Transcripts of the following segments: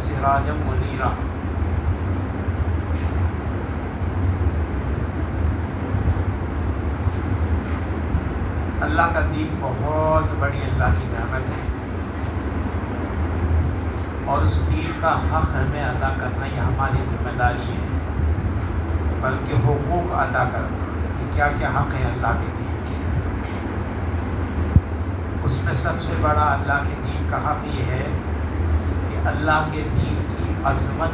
سراجا منیرا۔ اللہ کا دین بہت بڑی اللہ کی نعمت ہے، اور اس دین کا حق ہمیں ادا کرنا یہ ہماری ذمہ داری ہے، بلکہ حقوق ادا کرنا کہ کیا کیا حق ہے اللہ کے دین کے۔ اس میں سب سے بڑا اللہ کے دین کا حق یہ ہے کہ اللہ کے دین کی عظمت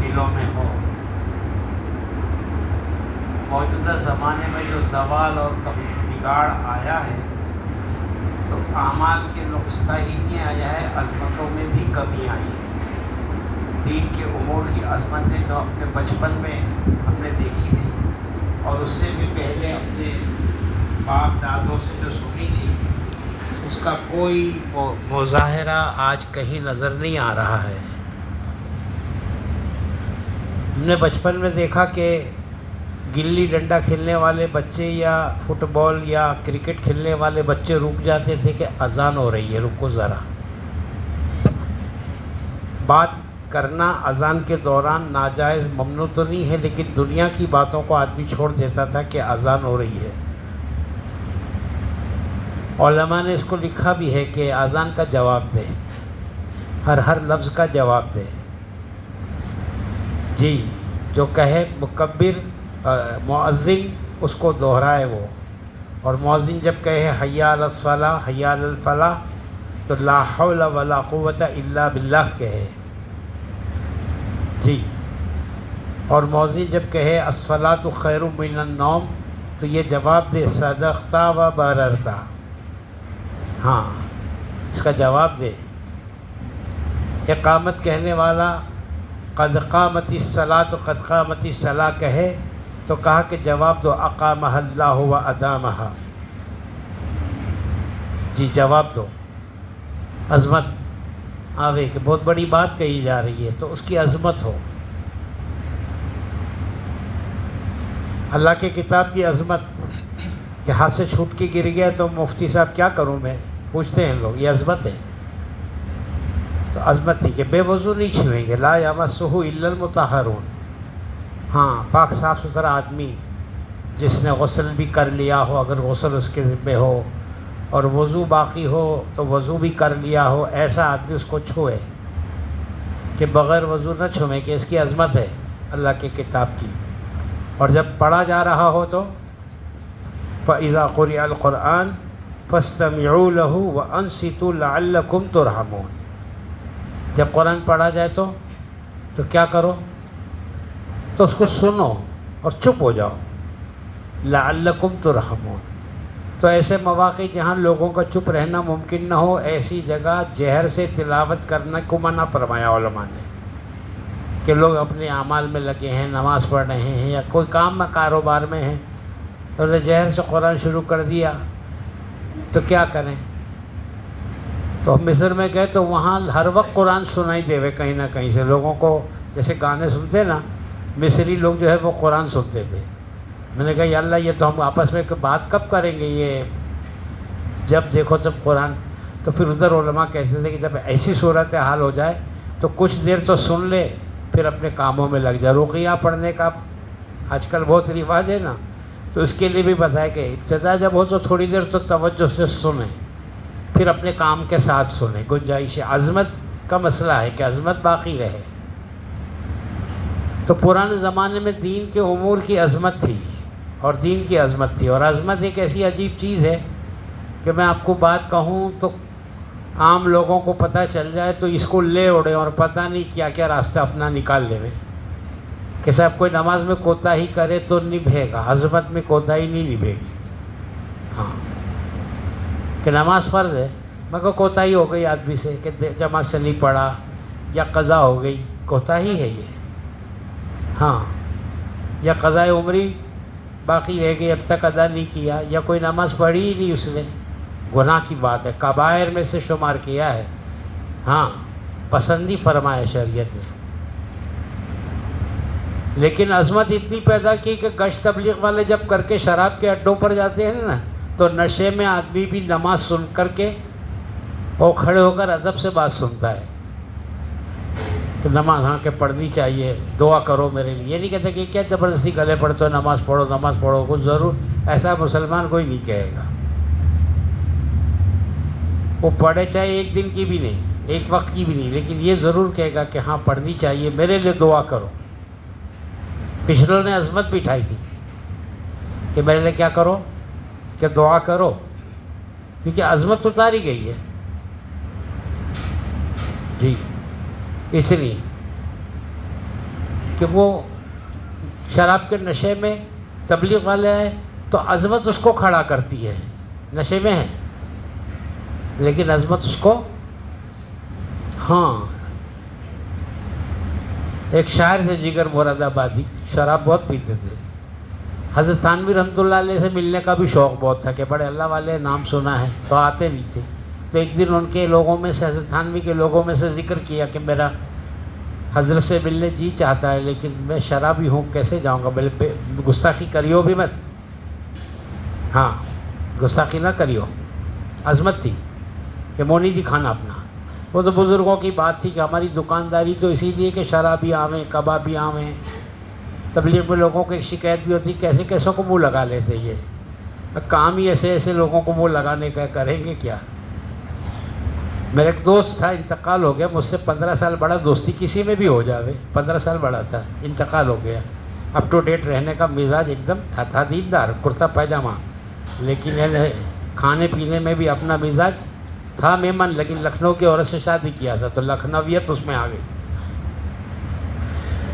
دلوں میں ہو۔ موجودہ زمانے میں جو زوال اور بگاڑ آیا ہے تو اعمال کے نقصہ ہی نہیں آیا ہے، عظمتوں میں بھی کمی آئی ہے۔ دین کے امور کی عظمتیں جو اپنے بچپن میں ہم نے دیکھی تھی اور اس سے بھی پہلے اپنے باپ دادوں سے جو سنی تھی، اس کا کوئی مظاہرہ آج کہیں نظر نہیں آ رہا ہے۔ ہم نے بچپن میں دیکھا کہ گلی ڈنڈا کھیلنے والے بچے یا فٹ بال یا کرکٹ کھیلنے والے بچے رک جاتے تھے کہ اذان ہو رہی ہے، رکو ذرا۔ بات کرنا اذان کے دوران ناجائز ممنوع تو نہیں ہے، لیکن دنیا کی باتوں کو آدمی چھوڑ دیتا تھا کہ اذان ہو رہی ہے۔ علماء نے اس کو لکھا بھی ہے کہ اذان کا جواب دے، ہر لفظ کا جواب دے۔ جی، جو کہے مکبر مؤذن اس کو دہرائے وہ، اور مؤذن جب کہے حی علی الصلاۃ حی علی الفلاح تو لا حول ولا قوت الا باللہ کہے۔ جی، اور مؤذن جب کہے الصلاۃ خیر من النوم تو یہ جواب دے صدقت و بررت۔ ہاں، اس کا جواب دے۔ اقامت کہنے والا قد قامت الصلاۃ قد قامت الصلاۃ کہے تو کہا کہ جواب دو اقامہ اللہ و ادامہ۔ جی، جواب دو۔ عظمت آگے کہ بہت بڑی بات کہی جا رہی ہے تو اس کی عظمت ہو۔ اللہ کی کتاب کی عظمت کہ ہاتھ سے چھوٹ کے گر گیا تو مفتی صاحب کیا کروں میں، پوچھتے ہیں لوگ، یہ عظمت ہے۔ تو عظمت تھی کہ بے وضو نہیں چھوئیں گے، لا یمسہ الا المطہرون۔ ہاں، پاک صاف ستھرا آدمی جس نے غسل بھی کر لیا ہو، اگر غسل اس کے ذمہ ہو، اور وضو باقی ہو تو وضو بھی کر لیا ہو، ایسا آدمی اس کو چھوئے، کہ بغیر وضو نہ چھوئے، کہ اس کی عظمت ہے اللہ کی کتاب کی۔ اور جب پڑھا جا رہا ہو تو فَإِذَا قُرِئَ الْقُرْآنُ فَاسْتَمِعُوا لَهُ وَأَنصِتُوا لَعَلَّكُمْ تُرْحَمُونَ۔ جب قرآن پڑھا جائے تو کیا کرو؟ تو اس کو سنو اور چپ ہو جاؤ، لعلکم ترحمون۔ تو ایسے مواقع جہاں لوگوں کا چپ رہنا ممکن نہ ہو، ایسی جگہ جہر سے تلاوت کرنے کو منع فرمایا علماء نے، کہ لوگ اپنے اعمال میں لگے ہیں، نماز پڑھ رہے ہیں یا کوئی کام میں کاروبار میں ہیں، تو جہر سے قرآن شروع کر دیا تو کیا کریں؟ تو ہم مصر میں گئے تو وہاں ہر وقت قرآن سنائی دے ہوئے کہیں نہ کہیں سے، لوگوں کو جیسے گانے سنتے نا، مصری لوگ جو ہے وہ قرآن سنتے تھے۔ میں نے کہا یا اللہ، یہ تو ہم آپس میں بات کب کریں گے، یہ جب دیکھو تب قرآن۔ تو پھر ادھر علماء کہتے تھے کہ جب ایسی صورت حال ہو جائے تو کچھ دیر تو سن لے، پھر اپنے کاموں میں لگ جائے۔ رقیہ پڑھنے کا آج کل بہت رواج ہے نا، تو اس کے لیے بھی بتایا کہ ابتدا جب ہو تو تھوڑی دیر تو توجہ سے سنیں، پھر اپنے کام کے ساتھ سنیں۔ گنجائش عظمت کا مسئلہ ہے کہ عظمت باقی رہے۔ تو پرانے زمانے میں دین کے امور کی عظمت تھی، اور دین کی عظمت تھی، اور عظمت ایک ایسی عجیب چیز ہے کہ میں آپ کو بات کہوں تو عام لوگوں کو پتہ چل جائے تو اس کو لے اڑے اور پتہ نہیں کیا کیا راستہ اپنا نکال لے میں، کہ صاحب کوئی نماز میں کوتاہی کرے تو نبھے گا، عظمت میں کوتاہی نہیں نبھے گی۔ ہاں، کہ نماز فرض ہے مگر کوتاہی ہو گئی آدمی سے کہ جماعت سے نہیں پڑھا یا قضا ہو گئی، کوتاہی ہے یہ۔ ہاں، یا قضاء عمری باقی رہ گئی، اب تک ادا نہیں کیا، یا کوئی نماز پڑھی ہی نہیں اس نے، گناہ کی بات ہے، کبائر میں سے شمار کیا ہے۔ ہاں، پسندی فرمایا شریعت نے، لیکن عظمت اتنی پیدا کی کہ گشت تبلیغ والے جب کر کے شراب کے اڈوں پر جاتے ہیں نا، تو نشے میں آدمی بھی نماز سن کر کے اور کھڑے ہو کر ادب سے بات سنتا ہے۔ کہ نماز ہاں کہ پڑھنی چاہیے، دعا کرو میرے لیے. یہ نہیں کہتے کہ کیا زبردستی گلے پڑتے ہو نماز پڑھو. کچھ ضرور ایسا مسلمان کوئی نہیں کہے گا. وہ پڑھے چاہے ایک دن کی بھی نہیں، ایک وقت کی بھی نہیں، لیکن یہ ضرور کہے گا کہ ہاں پڑھنی چاہیے، میرے لیے دعا کرو. پچھلوں نے عظمت بٹھائی تھی کہ میرے لیے کیا کرو، کہ دعا کرو، کیونکہ عظمت اتاری گئی ہے. جی اس لیے کہ وہ شراب کے نشے میں تبلیغ والے ہیں تو عظمت اس کو کھڑا کرتی ہے. نشے میں ہے لیکن عظمت اس کو. ہاں ایک شاعر تھے جگر مراد آبادی، شراب بہت پیتے تھے. حضرت تھانوی رحمۃ اللہ علیہ سے ملنے کا بھی شوق بہت تھا کہ بڑے اللہ والے، نام سنا ہے تو آتے نہیں تھے. تو ایک دن ان کے لوگوں میں سے، حضرت تھانوی کے لوگوں میں سے ذکر کیا کہ میرا حضرت سے ملنے جی چاہتا ہے لیکن میں شرابی ہوں، کیسے جاؤں گا. بولے گستاخی کریو بھی مت. ہاں گستاخی نہ کریو. عظمت تھی کہ منہ نہیں دکھانا اپنا. وہ تو بزرگوں کی بات تھی کہ ہماری دکانداری تو اسی لیے کہ شرابی آویں، کبابی آویں. تبلیغ میں لوگوں کو ایک شکایت بھی ہوتی، کیسے کیسوں کو منہ لگا لیتے. یہ کام ہی ایسے ایسے لوگوں کو منہ لگانے کا، کریں گے کیا. میرا ایک دوست تھا، انتقال ہو گیا. مجھ سے 15 سال بڑا، دوستی کسی میں بھی ہو جاوے، 15 سال بڑا تھا، انتقال ہو گیا. اپ ٹو ڈیٹ رہنے کا مزاج ایک دم تھا، دیندار، کرتا پائجامہ، لیکن کھانے پینے میں بھی اپنا مزاج تھا. مہمان، لیکن لکھنؤ کی عورت سے شادی کیا تھا تو لکھنویت اس میں آ گئی.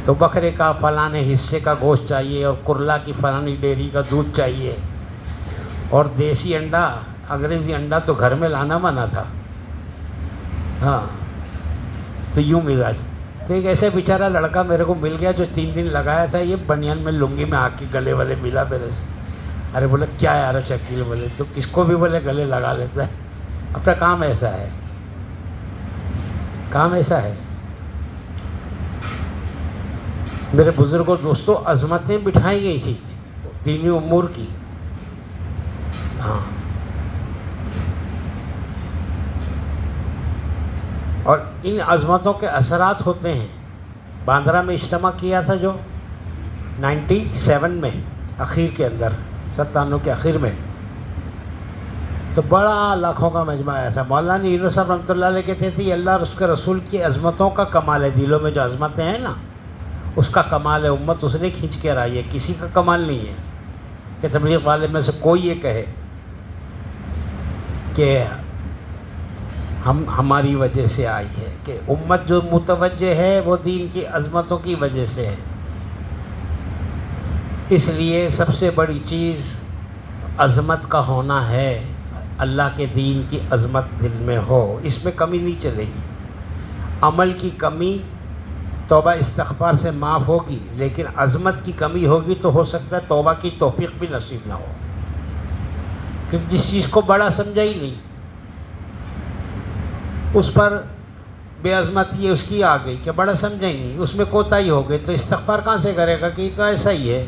تو بکرے کا فلانے حصے کا گوشت چاہیے، اور کرلا کی فلانی ڈیری کا دودھ چاہیے، اور دیسی انڈا، انگریزی انڈا تو گھر میں لانا منع تھا. ہاں تو یوں مزاج. تو ایک ایسے بیچارہ لڑکا میرے کو مل گیا جو 3 دن لگایا تھا یہ بنیان میں لنگی میں آ کے گلے والے ملا میرے سے. ارے بولے کیا یار شکیل، بولے تو کس کو بھی بولے گلے لگا لیتا ہے. اپنا کام ایسا ہے، کام ایسا ہے. میرے بزرگوں دوستوں عظمتیں بٹھائی گئی تھی دینی امور کی. ہاں اور ان عظمتوں کے اثرات ہوتے ہیں. باندرا میں اجتماع کیا تھا جو 97 میں، اخیر کے اندر، 97 کے اخیر میں، تو بڑا لاکھوں کا مجمع آیا تھا. مولانا یونس صاحب رحمۃ اللہ علیہ کہتے تھے اللہ اور اس کے رسول کی عظمتوں کا کمال ہے. دلوں میں جو عظمتیں ہیں نا اس کا کمال ہے. امت اس نے کھینچ کے آئی ہے، کسی کا کمال نہیں ہے کہ تبلیغ والے میں سے کوئی یہ کہے کہ ہماری وجہ سے آئی ہے. کہ امت جو متوجہ ہے وہ دین کی عظمتوں کی وجہ سے ہے. اس لیے سب سے بڑی چیز عظمت کا ہونا ہے. اللہ کے دین کی عظمت دل میں ہو، اس میں کمی نہیں چلے گی. عمل کی کمی توبہ استغفار سے معاف ہوگی، لیکن عظمت کی کمی ہوگی تو ہو سکتا ہے توبہ کی توفیق بھی نصیب نہ ہو. کیونکہ جس چیز کو بڑا سمجھا ہی نہیں، اس پر بے عظمتی اس کی آ گئی کہ بڑا سمجھا ہی نہیں، اس میں کوتاہی ہو گئی، تو استغفار کہاں سے کرے گا. کہ یہ تو ایسا ہی ہے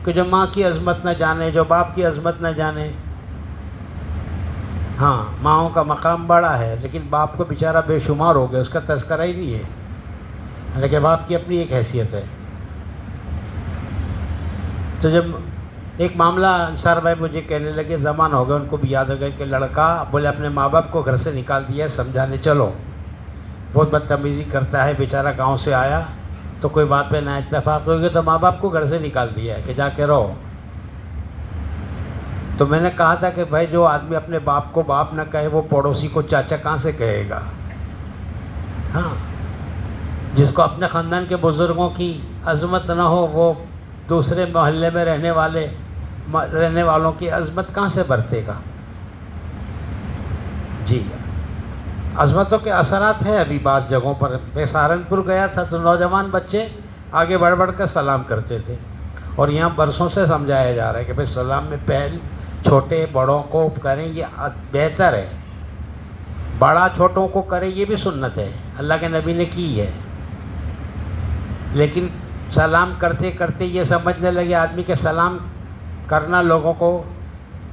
کہ جو ماں کی عظمت نہ جانے، جو باپ کی عظمت نہ جانے. ہاں ماؤں کا مقام بڑا ہے لیکن باپ کو بیچارہ بے شمار ہو گیا، اس کا تذکرہ ہی نہیں ہے، لیکن باپ کی اپنی ایک حیثیت ہے. تو جب ایک معاملہ انصار بھائی مجھے کہنے لگے، زمان ہو گیا، ان کو بھی یاد ہو گیا کہ لڑکا بولے اپنے ماں باپ کو گھر سے نکال دیا سمجھانے چلو، بہت بدتمیزی کرتا ہے، بیچارہ گاؤں سے آیا تو کوئی بات پہ نہ اتفاق ہو گیا تو ماں باپ کو گھر سے نکال دیا ہے کہ جا کے رہو. تو میں نے کہا تھا کہ بھائی جو آدمی اپنے باپ کو باپ نہ کہے وہ پڑوسی کو چاچا کہاں سے کہے گا. ہاں جس کو اپنے خاندان کے بزرگوں کی عظمت نہ ہو وہ دوسرے محلے میں رہنے والوں کی عظمت کہاں سے برتے گا. جی عظمتوں کے اثرات ہیں ابھی بعض جگہوں پر. میں سہارنپور گیا تھا تو نوجوان بچے آگے بڑھ بڑھ کر سلام کرتے تھے، اور یہاں برسوں سے سمجھایا جا رہا ہے کہ بھائی سلام میں پہل چھوٹے بڑوں کو کریں یہ بہتر ہے. بڑا چھوٹوں کو کرے یہ بھی سنت ہے، اللہ کے نبی نے کی ہے. لیکن سلام کرتے کرتے یہ سمجھنے لگے آدمی کہ سلام کرنا لوگوں کو،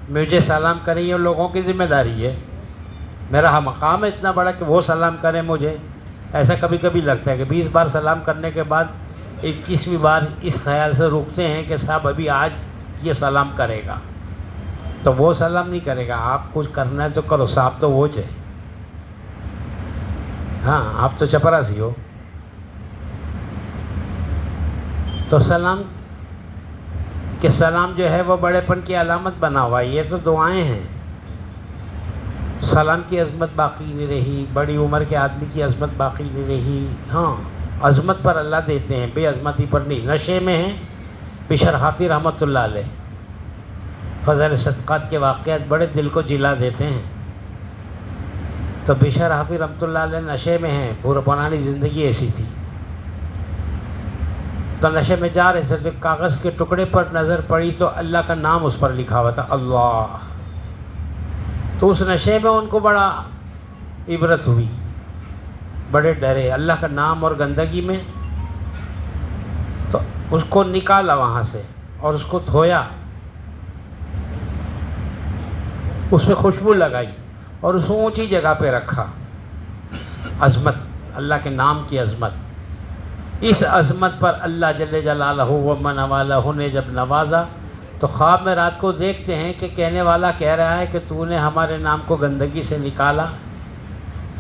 مجھے سلام کریں یہ لوگوں کی ذمہ داری ہے، میرا مقام ہے اتنا بڑا کہ وہ سلام کریں مجھے. ایسا کبھی کبھی لگتا ہے کہ 20 بار سلام کرنے کے بعد 21ویں بار اس خیال سے رکتے ہیں کہ صاحب ابھی آج یہ سلام کرے گا، تو وہ سلام نہیں کرے گا. آپ کچھ کرنا ہے تو کرو، صاحب تو وہ ہے. ہاں آپ تو چپراسی ہو. تو سلام کہ سلام جو ہے وہ بڑے پن کی علامت بنا ہوا ہے. یہ تو دعائیں ہیں. سلام کی عظمت باقی نہیں رہی، بڑی عمر کے آدمی کی عظمت باقی نہیں رہی. ہاں عظمت پر اللہ دیتے ہیں، بے عظمتی پر نہیں. نشے میں ہیں بشر حافظ رحمۃ اللہ علیہ، فضل صدقات کے واقعات بڑے دل کو جلا دیتے ہیں. تو بشر حافظ رحمۃ اللہ علیہ نشے میں ہیں، پورا پرانی زندگی ایسی تھی. تو نشے میں جا رہے تھے تو کاغذ کے ٹکڑے پر نظر پڑی تو اللہ کا نام اس پر لکھا ہوا تھا، اللہ. تو اس نشے میں ان کو بڑا عبرت ہوئی، بڑے ڈرے اللہ کا نام اور گندگی میں. تو اس کو نکالا وہاں سے اور اس کو دھویا، اس میں خوشبو لگائی اور اس کو اونچی جگہ پہ رکھا. عظمت، اللہ کے نام کی عظمت. اس عظمت پر اللہ جل جلالہ و من والہ نے جب نوازا تو خواب میں رات کو دیکھتے ہیں کہ کہنے والا کہہ رہا ہے کہ تو نے ہمارے نام کو گندگی سے نکالا،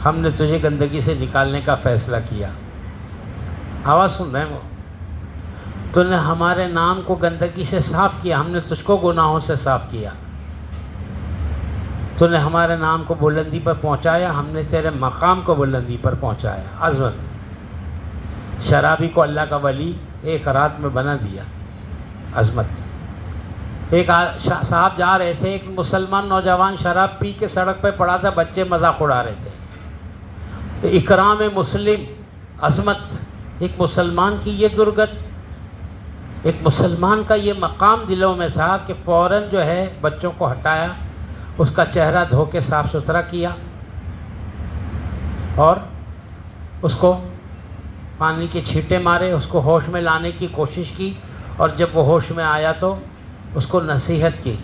ہم نے تجھے گندگی سے نکالنے کا فیصلہ کیا. آواز سن رہے ہیں وہ؟ تو نے ہمارے نام کو گندگی سے صاف کیا، ہم نے تجھ کو گناہوں سے صاف کیا. تو نے ہمارے نام کو بلندی پر پہنچایا، ہم نے تیرے مقام کو بلندی پر پہنچایا. عظمت. شرابی کو اللہ کا ولی ایک رات میں بنا دیا. عظمت. ایک صاحب جا رہے تھے، ایک مسلمان نوجوان شراب پی کے سڑک پہ پڑا تھا، بچے مذاق اڑا رہے تھے. تو اکرام مسلم، عظمت. ایک مسلمان کی یہ درگت، ایک مسلمان کا یہ مقام دلوں میں تھا کہ فوراً جو ہے بچوں کو ہٹایا، اس کا چہرہ دھو کے صاف ستھرا کیا اور اس کو پانی کے چھینٹے مارے، اس کو ہوش میں لانے کی کوشش کی. اور جب وہ ہوش میں آیا تو اس کو نصیحت کی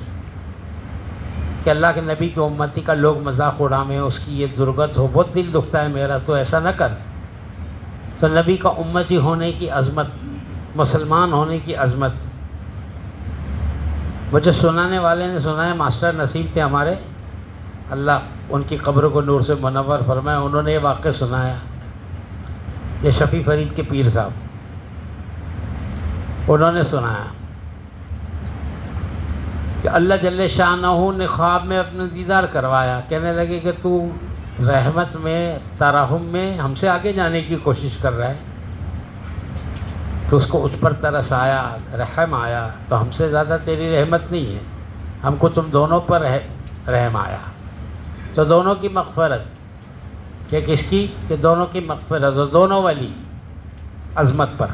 کہ اللہ کے نبی کی امتی کا لوگ مذاق اڑائیں، اس کی یہ درگت ہو، بہت دل دکھتا ہے میرا، تو ایسا نہ کر. تو نبی کا امتی ہونے کی عظمت، مسلمان ہونے کی عظمت. مجھے سنانے والے نے سنایا، ماسٹر نصیب تھے ہمارے، اللہ ان کی قبر کو نور سے منور فرمائے. انہوں نے یہ واقعہ سنایا، یہ شفیع فرید کے پیر صاحب، انہوں نے سنایا کہ اللہ جل شانہ نے خواب میں اپنا دیدار کروایا. کہنے لگے کہ تو رحمت میں، ترحم میں ہم سے آگے جانے کی کوشش کر رہا ہے. تو اس کو اس پر ترس آیا، رحم آیا. تو ہم سے زیادہ تیری رحمت نہیں ہے، ہم کو تم دونوں پر رحم آیا. تو دونوں کی مغفرت، کہ کس کی؟ کہ دونوں کی مغفرت اور دونوں ولی عظمت پر.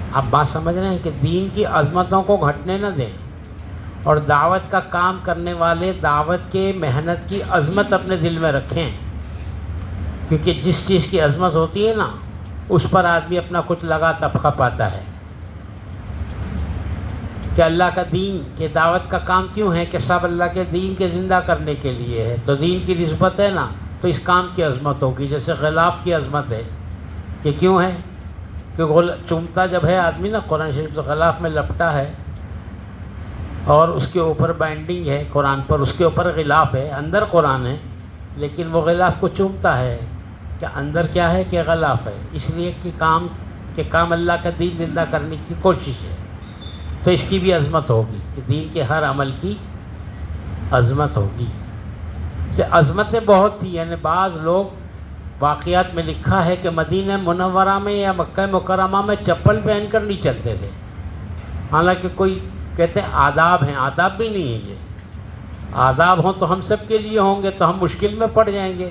آپ بات سمجھ رہے ہیں کہ دین کی عظمتوں کو گھٹنے نہ دیں، اور دعوت کا کام کرنے والے دعوت کے محنت کی عظمت اپنے دل میں رکھیں. کیونکہ جس چیز کی عظمت ہوتی ہے نا، اس پر آدمی اپنا کچھ لگا طبقہ پاتا ہے. کہ اللہ کا دین کہ دعوت کا کام کیوں ہے؟ کہ سب اللہ کے دین کے زندہ کرنے کے لیے ہے. تو دین کی نسبت ہے نا، تو اس کام کی عظمت ہوگی. جیسے غلاف کی عظمت ہے، کہ کیوں ہے؟ کہ چومتا جب ہے آدمی نا، قرآن شریف تو غلاف میں لپٹا ہے اور اس کے اوپر بائنڈنگ ہے قرآن پر، اس کے اوپر غلاف ہے، اندر قرآن ہے، لیکن وہ غلاف کو چومتا ہے. کہ اندر کیا ہے؟ کہ غلاف ہے. اس لیے کہ کام اللہ کا دین زندہ کرنے کی کوشش ہے. تو اس کی بھی عظمت ہوگی کہ دین کے ہر عمل کی عظمت ہوگی. عظمتیں بہت تھی. یعنی بعض لوگ واقعات میں لکھا ہے کہ مدینہ منورہ میں یا مکہ مکرمہ میں چپل پہن کر نہیں چلتے تھے. حالانکہ کوئی کہتے ہیں آداب ہیں، آداب بھی نہیں ہیں. یہ آداب ہوں تو ہم سب کے لیے ہوں گے تو ہم مشکل میں پڑ جائیں گے.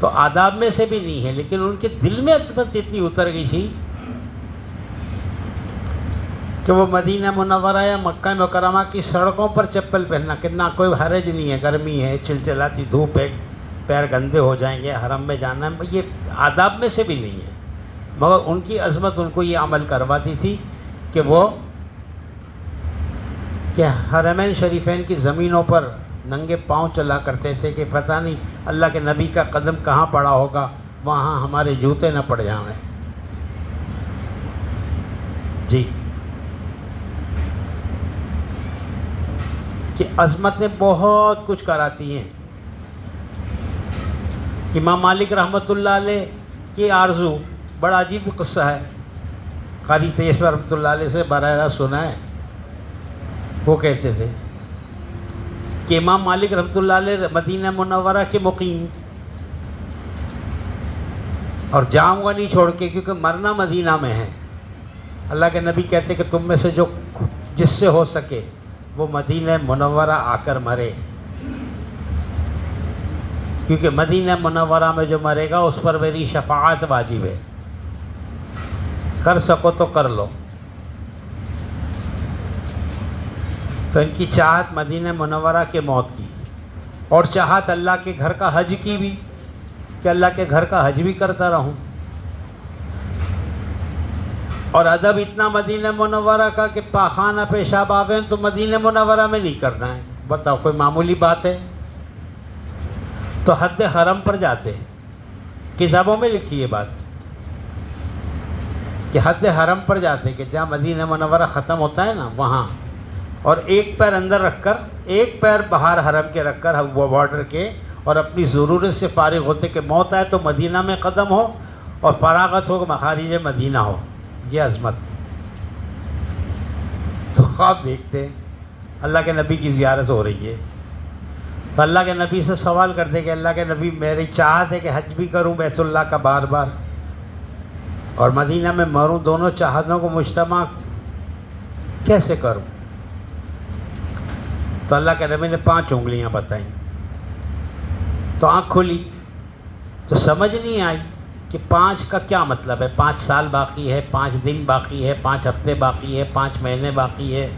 تو آداب میں سے بھی نہیں ہے، لیکن ان کے دل میں عظمت اتنی اتر گئی تھی کہ وہ مدینہ منورہ یا مکہ مکرمہ کی سڑکوں پر چپل پہننا، کہ نہ کوئی حرج نہیں ہے، گرمی ہے، چلچلاتی دھوپ ہے، پیر گندے ہو جائیں گے، حرم میں جانا ہے، یہ آداب میں سے بھی نہیں ہے. مگر ان کی عظمت ان کو یہ عمل کرواتی تھی کہ وہ کہ حرمین شریفین کی زمینوں پر ننگے پاؤں چلا کرتے تھے کہ پتہ نہیں اللہ کے نبی کا قدم کہاں پڑا ہوگا، وہاں ہمارے جوتے نہ پڑ جائیں۔ جی، کہ عظمتیں بہت کچھ کراتی ہیں۔ امام مالک رحمۃ اللہ علیہ کی آرزو بڑا عجیب قصہ ہے، قاری پیشوا رحمۃ اللہ علیہ سے براہ راست سنا ہے۔ وہ کہتے تھے کہ امام مالک رحمۃ اللہ علیہ مدینہ منورہ کے مقیم، اور جاؤں گا نہیں چھوڑ کے، کیونکہ مرنا مدینہ میں ہے۔ اللہ کے نبی کہتے کہ تم میں سے جو جس سے ہو سکے وہ مدینہ منورہ آ کر مرے، کیونکہ مدینہ منورہ میں جو مرے گا اس پر میری شفاعت واجب ہے، کر سکو تو کر لو۔ تو ان کی چاہت مدینہ منورہ کے موت کی، اور چاہت اللہ کے گھر کا حج کی بھی، کہ اللہ کے گھر کا حج بھی کرتا رہوں۔ اور ادب اتنا مدینہ منورہ کا کہ پاخانہ پیشاب آ گئے تو مدینہ منورہ میں نہیں کرنا ہے، بتاؤ کوئی معمولی بات ہے؟ تو حد حرم پر جاتے ہیں، کتابوں میں لکھی یہ بات کہ حد حرم پر جاتے کہ جہاں مدینہ منورہ ختم ہوتا ہے نا وہاں، اور ایک پیر اندر رکھ کر ایک پیر باہر حرم کے رکھ کر وہ بارڈر کے، اور اپنی ضرورت سے فارغ ہوتے کہ موت آئے تو مدینہ میں قدم ہو اور فراغت ہو مخارج مدینہ ہو۔ یہ عظمت۔ تو خواب دیکھتے ہیں اللہ کے نبی کی زیارت ہو رہی ہے، تو اللہ کے نبی سے سوال کرتے کہ اللہ کے نبی میری چاہت ہے کہ حج بھی کروں بیت اللہ کا بار بار اور مدینہ میں مروں، دونوں چاہتوں کو مجتمع کیسے کروں؟ تو اللہ کے نبی نے 5 انگلیاں بتائیں، تو آنکھ کھلی تو سمجھ نہیں آئی کہ 5 کا کیا مطلب ہے۔ 5 سال باقی ہے، 5 دن باقی ہے، 5 ہفتے باقی ہے، 5 مہینے باقی ہے،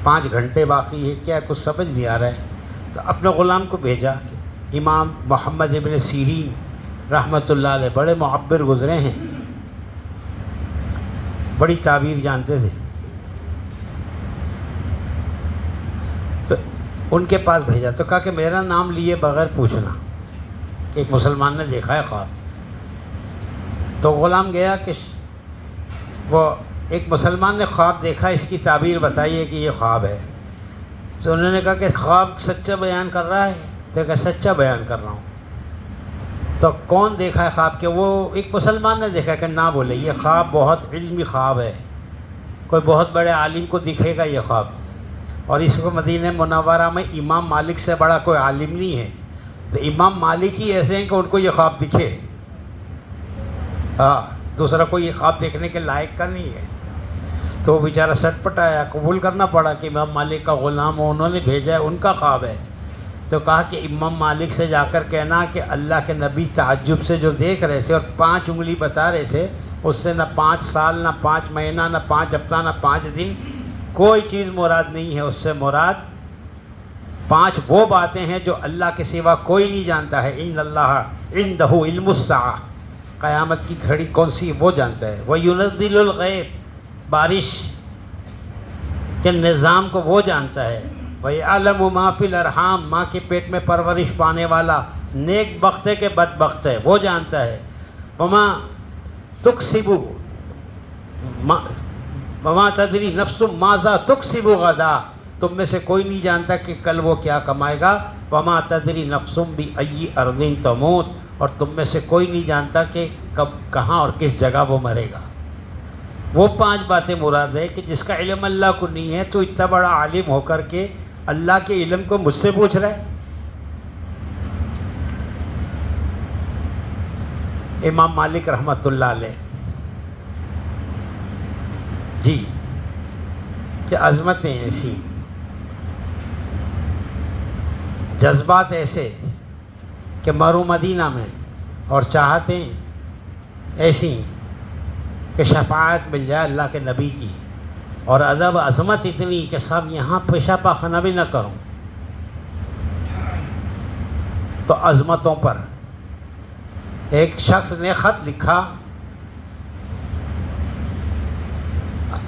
5 گھنٹے باقی ہے، کیا کچھ سمجھ نہیں آ رہا ہے۔ تو اپنے غلام کو بھیجا، امام محمد ابن سیرین رحمۃ اللہ علیہ بڑے معبر گزرے ہیں، بڑی تعبیر جانتے تھے، تو ان کے پاس بھیجا تو کہا کہ میرا نام لیے بغیر پوچھنا، ایک مسلمان نے دیکھا ہے خواب۔ تو غلام گیا کہ وہ ایک مسلمان نے خواب دیکھا، اس کی تعبیر بتائیے کہ یہ خواب ہے۔ تو انہوں نے کہا کہ خواب سچا بیان کر رہا ہے؟ تو کہا سچا بیان کر رہا ہوں۔ تو کون دیکھا ہے خواب؟ کہ وہ ایک مسلمان نے دیکھا کہ نہ بولے یہ خواب بہت علمی خواب ہے، کوئی بہت بڑے عالم کو دکھے گا یہ خواب، اور اس کو مدینہ منورہ میں امام مالک سے بڑا کوئی عالم نہیں ہے، تو امام مالک ہی ایسے ہیں کہ ان کو یہ خواب دکھے، ہاں دوسرا کوئی یہ خواب دیکھنے کے لائق کا نہیں ہے۔ تو وہ بیچارہ سٹ پٹایا، قبول کرنا پڑا کہ امام مالک کا غلام ہو، انہوں نے بھیجا ہے، ان کا خواب ہے۔ تو کہا کہ امام مالک سے جا کر کہنا کہ اللہ کے نبی تعجب سے جو دیکھ رہے تھے اور 5 انگلی بتا رہے تھے، اس سے نہ 5 سال، نہ 5 مہینہ، نہ 5 ہفتہ، نہ 5 دن، کوئی چیز مراد نہیں ہے۔ اس سے مراد 5 وہ باتیں ہیں جو اللہ کے سوا کوئی نہیں جانتا ہے۔ ان اللہ عندہ علم الساعہ، قیامت کی گھڑی کون سی وہ جانتا ہے۔ وَيُنَزِّلُ الْغَيْثَ، بارش کے نظام کو وہ جانتا ہے۔ وَيَعْلَمُ مَا فِي الْأَرْحَامِ، ماں کے پیٹ میں پرورش پانے والا نیک بخت ہے کہ بدبخت ہے وہ جانتا ہے۔ وَمَا تُكْسِبُ وَمَا تَدْرِي نَفْسٌ مَاذَا تُكْسِبُ غَدًا، تم میں سے کوئی نہیں جانتا کہ کل وہ کیا کمائے گا۔ وَمَا تَدْرِي نَفْسٌ بِأَيِّ أَرْضٍ تَمُوتُ، اور تم میں سے کوئی نہیں جانتا کہ کب، کہاں اور کس جگہ وہ مرے گا۔ وہ 5 باتیں مراد ہے کہ جس کا علم اللہ کو نہیں ہے، تو اتنا بڑا عالم ہو کر کے اللہ کے علم کو مجھ سے پوچھ رہا ہے۔ امام مالک رحمۃ اللہ علیہ، جی کہ عظمتیں ایسی، جذبات ایسے کہ مرو مدینہ میں، اور چاہتیں ایسی کہ شفاعت مل جائے اللہ کے نبی کی، اور ادب عظمت اتنی کہ صاحب یہاں پیشہ پاخانہ بھی نہ کروں۔ تو عظمتوں پر ایک شخص نے خط لکھا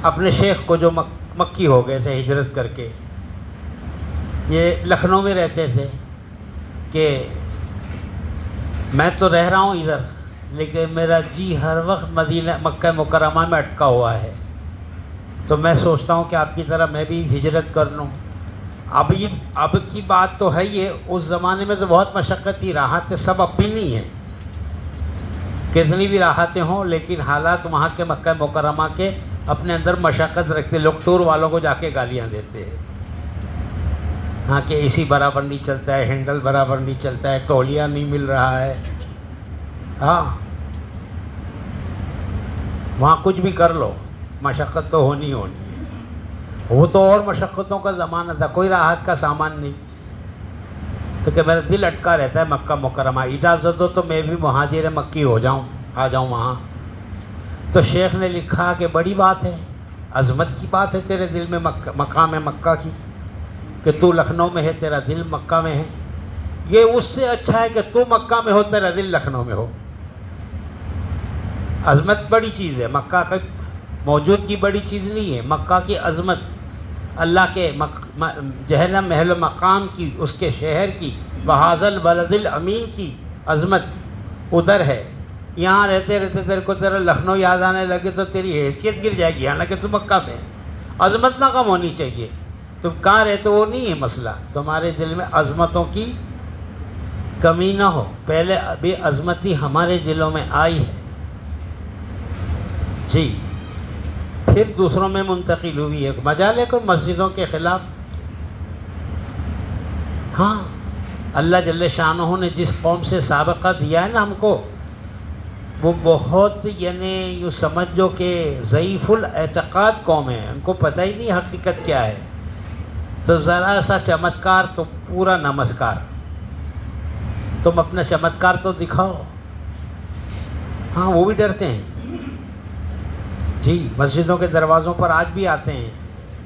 اپنے شیخ کو جو مکی ہو گئے تھے ہجرت کر کے، یہ لکھنؤ میں رہتے تھے کہ میں تو رہ رہا ہوں ادھر، لیکن میرا جی ہر وقت مدینہ مکہ مکرمہ میں اٹکا ہوا ہے، تو میں سوچتا ہوں کہ آپ کی طرح میں بھی ہجرت کر لوں۔ اب کی بات تو ہے یہ، اس زمانے میں تو بہت مشقت تھی، راحتیں سب اپنی نہیں ہیں، کتنی بھی راحتیں ہوں، لیکن حالات وہاں کے مکہ مکرمہ کے اپنے اندر مشقت رکھتے۔ لوگ ٹور والوں کو جا کے گالیاں دیتے ہیں، ہاں کہ اے سی برابر نہیں چلتا ہے، ہینڈل برابر نہیں چلتا ہے، تولیہ نہیں مل رہا ہے۔ ہاں وہاں کچھ بھی کر لو، مشقت تو ہونی ہونی۔ وہ تو اور مشقتوں کا زمانہ تھا، کوئی راحت کا سامان نہیں، تو کہ میرا دل اٹکا رہتا ہے مکہ مکرمہ، اجازت دو تو میں بھی مہاجر مکی ہو جاؤں، آ جاؤں وہاں۔ تو شیخ نے لکھا کہ بڑی بات ہے، عظمت کی بات ہے تیرے دل میں مقام مکہ کی، کہ تو لکھنؤ میں ہے، تیرا دل مکہ میں ہے۔ یہ اس سے اچھا ہے کہ تو مکہ میں ہو، تیرا دل لکھنؤ میں ہو۔ عظمت بڑی چیز ہے، مکہ کا موجودگی بڑی چیز نہیں ہے، مکہ کی عظمت، اللہ کے جہنم محل مقام کی، اس کے شہر کی، بہذا البلد الامین کی عظمت ادھر ہے۔ یہاں رہتے رہتے تیرے کو تیرا لکھنؤ یاد آنے لگے تو تیری حیثیت گر جائے گی، حالانکہ تو مکہ میں ہے۔ عظمت نہ کم ہونی چاہیے، تم کہاں رہتے وہ نہیں ہے مسئلہ، تمہارے دل میں عظمتوں کی کمی نہ ہو۔ پہلے ابھی عظمتی ہمارے دلوں میں آئی ہے جی، پھر دوسروں میں منتقل ہوئی ہے۔ مجال ہے کوئی مسجدوں کے خلاف؟ ہاں اللہ جل شانہ نے جس قوم سے سابقہ دیا ہے نا ہم کو، وہ بہت یعنی یوں سمجھو کہ ضعیف الاعتقاد قوم ہے، ان کو پتہ ہی نہیں حقیقت کیا ہے، تو ذرا سا چمتکار تو پورا نمسکار۔ تم اپنا چمتکار تو دکھاؤ۔ ہاں وہ بھی ڈرتے ہیں جی، مسجدوں کے دروازوں پر آج بھی آتے ہیں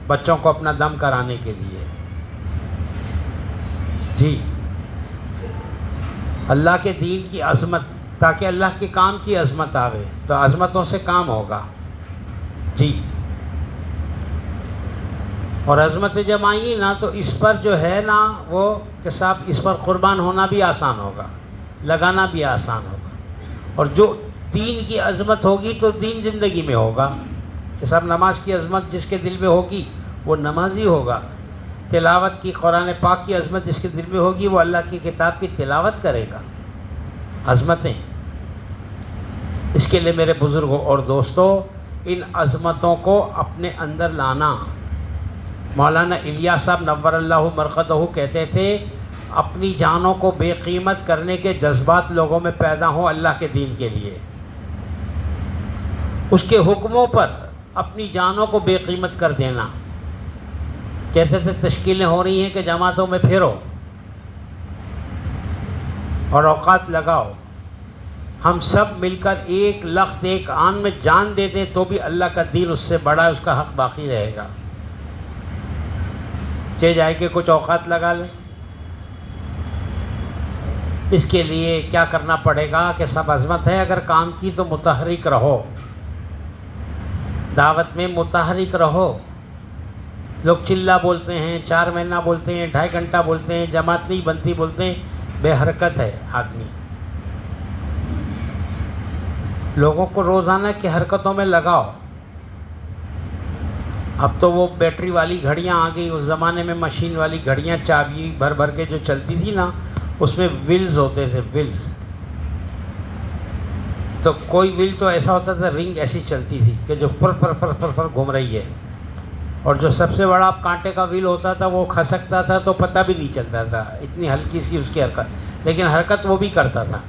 بچوں کو اپنا دم کرانے کے لیے جی۔ اللہ کے دین کی عظمت، تاکہ اللہ کے کام کی عظمت آوے، تو عظمتوں سے کام ہوگا جی۔ اور عظمت جب آئیں نا تو اس پر جو ہے نا وہ کہ صاحب اس پر قربان ہونا بھی آسان ہوگا، لگانا بھی آسان ہوگا۔ اور جو دین کی عظمت ہوگی تو دین زندگی میں ہوگا، کہ صاحب نماز کی عظمت جس کے دل میں ہوگی وہ نمازی ہوگا، تلاوت کی قرآن پاک کی عظمت جس کے دل میں ہوگی وہ اللہ کی کتاب کی تلاوت کرے گا۔ عظمتیں، اس کے لیے میرے بزرگوں اور دوستوں، ان عظمتوں کو اپنے اندر لانا۔ مولانا الیاس صاحب نور اللہ مرقدہ کہتے تھے اپنی جانوں کو بے قیمت کرنے کے جذبات لوگوں میں پیدا ہوں اللہ کے دین کے لیے، اس کے حکموں پر اپنی جانوں کو بے قیمت کر دینا۔ کہتے تھے تشکیلیں ہو رہی ہیں کہ جماعتوں میں پھرو اور اوقات لگاؤ، ہم سب مل کر ایک لخت ایک آن میں جان دے دیں تو بھی اللہ کا دین اس سے بڑا ہے، اس کا حق باقی رہے گا۔ چہ جائے کہ کچھ اوقات لگا لیں۔ اس کے لیے کیا کرنا پڑے گا کہ سب عظمت ہے، اگر کام کی تو متحرک رہو، دعوت میں متحرک رہو۔ لوگ چلا بولتے ہیں، 4 مہینہ بولتے ہیں، 2.5 گھنٹہ بولتے ہیں، جماعت نہیں بنتی بولتے ہیں، بے حرکت ہے آدمی۔ لوگوں کو روزانہ کی حرکتوں میں لگاؤ۔ اب تو وہ بیٹری والی گھڑیاں آ گئی، اس زمانے میں مشین والی گھڑیاں چابی بھر بھر کے جو چلتی تھی نا، اس میں ویلز ہوتے تھے، ویلز۔ تو کوئی ویل تو ایسا ہوتا تھا، رنگ ایسی چلتی تھی کہ جو پر پر پر پر پر گھوم رہی ہے، اور جو سب سے بڑا کانٹے کا ویل ہوتا تھا وہ کھسکتا تھا تو پتہ بھی نہیں چلتا تھا، اتنی ہلکی سی اس کی حرکت، لیکن حرکت وہ بھی کرتا تھا۔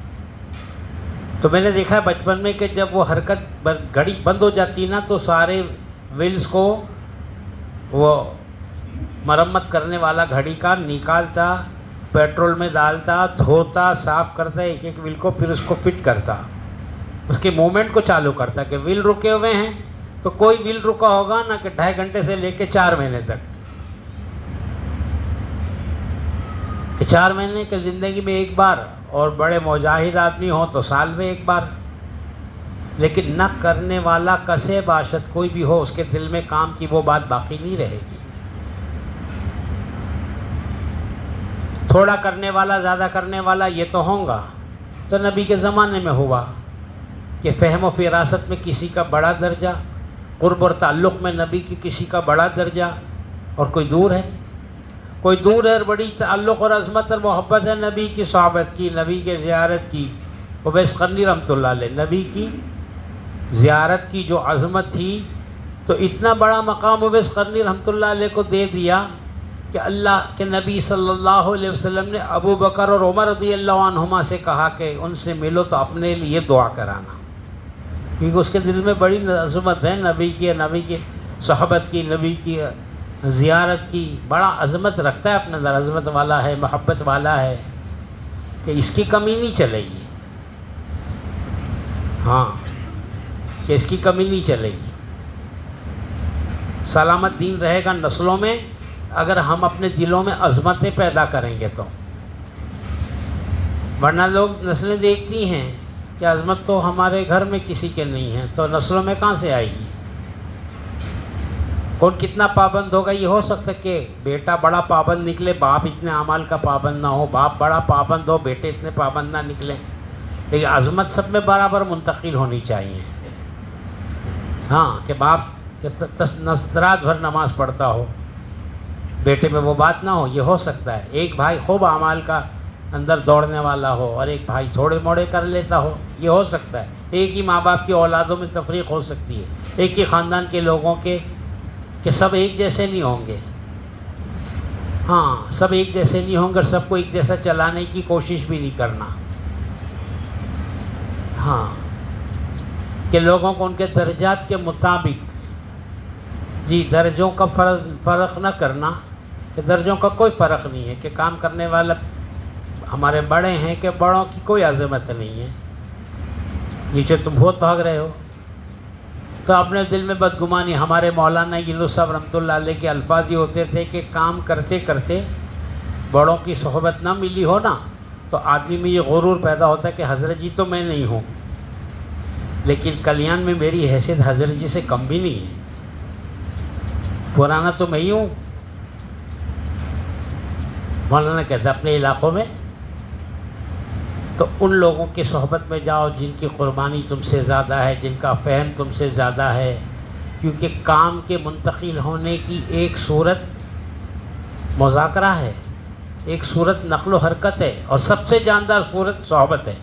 تو میں نے دیکھا ہے بچپن میں کہ جب وہ حرکت گھڑی بند ہو جاتی نا تو سارے ویلز کو وہ مرمت کرنے والا گھڑی کا نکالتا، پیٹرول میں ڈالتا، دھوتا، صاف کرتا ایک ایک ویل کو، پھر اس کو فٹ کرتا، اس کے موومنٹ کو چالو کرتا کہ ویل رکے ہوئے ہیں تو کوئی ویل رکا ہوگا نہ کہ 2.5 گھنٹے سے لے کے 4 مہینے تک، کہ 4 مہینے کے زندگی میں ایک بار، اور بڑے مجاہد آدمی ہوں تو سال میں ایک بار۔ لیکن نہ کرنے والا کسے باشد کوئی بھی ہو، اس کے دل میں کام کی وہ بات باقی نہیں رہے گی۔ تھوڑا کرنے والا زیادہ کرنے والا یہ تو ہوں گا. تو نبی کے زمانے میں ہوا کہ فہم و فراست میں کسی کا بڑا درجہ، قرب اور تعلق میں نبی کی کسی کا بڑا درجہ، اور کوئی دور ہے، کوئی دور ہے اور بڑی تعلق اور عظمت اور محبت ہے نبی کی صحبت کی، نبی کے زیارت کی. اویس قرنی رحمۃ اللہ علیہ، نبی کی زیارت کی جو عظمت تھی، تو اتنا بڑا مقام اویس قرنی رحمۃ اللہ علیہ کو دے دیا کہ اللہ کے نبی صلی اللہ علیہ وسلم نے ابو بکر اور عمر رضی اللہ عنہما سے کہا کہ ان سے ملو تو اپنے لیے دعا کرانا، کیونکہ اس کے دل میں بڑی عظمت ہے نبی کی صحبت کی، نبی کی زیارت کی، بڑا عظمت رکھتا ہے اپنے اندر، عظمت والا ہے، محبت والا ہے کہ اس کی کمی نہیں چلے گی. ہاں، کہ اس کی کمی نہیں چلے گی. سلامت دین رہے گا نسلوں میں اگر ہم اپنے دلوں میں عظمتیں پیدا کریں گے تو، ورنہ لوگ نسلیں دیکھتی ہیں کہ عظمت تو ہمارے گھر میں کسی کے نہیں ہے، تو نسلوں میں کہاں سے آئے گی؟ کون کتنا پابند ہوگا؟ یہ ہو سکتا ہے کہ بیٹا بڑا پابند نکلے، باپ اتنے اعمال کا پابند نہ ہو، باپ بڑا پابند ہو، بیٹے اتنے پابند نہ نکلیں، لیکن عظمت سب میں برابر منتقل ہونی چاہیے. ہاں، کہ باپ رات بھر نماز پڑھتا ہو، بیٹے میں وہ بات نہ ہو، یہ ہو سکتا ہے. ایک بھائی خوب اعمال کا اندر دوڑنے والا ہو اور ایک بھائی تھوڑے موڑے کر لیتا ہو، یہ ہو سکتا ہے. ایک ہی ماں باپ کی اولادوں میں تفریق ہو سکتی ہے، ایک ہی خاندان کے لوگوں کے، کہ سب ایک جیسے نہیں ہوں گے. ہاں، سب ایک جیسے نہیں ہوں گے اور سب کو ایک جیسا چلانے کی کوشش بھی نہیں کرنا. ہاں، کہ لوگوں کو ان کے درجات کے مطابق، جی درجوں کا فرق نہ کرنا، کہ درجوں کا کوئی فرق نہیں ہے، کہ کام کرنے والا ہمارے بڑے ہیں کہ بڑوں کی کوئی عظمت نہیں ہے. نیچے تم بہت بھاگ رہے ہو تو اپنے دل میں بدگمانی. ہمارے مولانا یونس صاحب رحمۃ اللہ علیہ کے الفاظ یہ ہوتے تھے کہ کام کرتے کرتے بڑوں کی صحبت نہ ملی ہو نا تو آدمی میں یہ غرور پیدا ہوتا ہے کہ حضرت جی تو میں نہیں ہوں، لیکن کلیان میں میری حیثیت حضرت جی سے کم بھی نہیں ہے، پرانا تو میں ہی ہوں. مولانا کہتے ہیں اپنے علاقوں میں تو ان لوگوں کی صحبت میں جاؤ جن کی قربانی تم سے زیادہ ہے، جن کا فہم تم سے زیادہ ہے، کیونکہ کام کے منتقل ہونے کی ایک صورت مذاکرہ ہے، ایک صورت نقل و حرکت ہے، اور سب سے جاندار صورت صحبت ہے.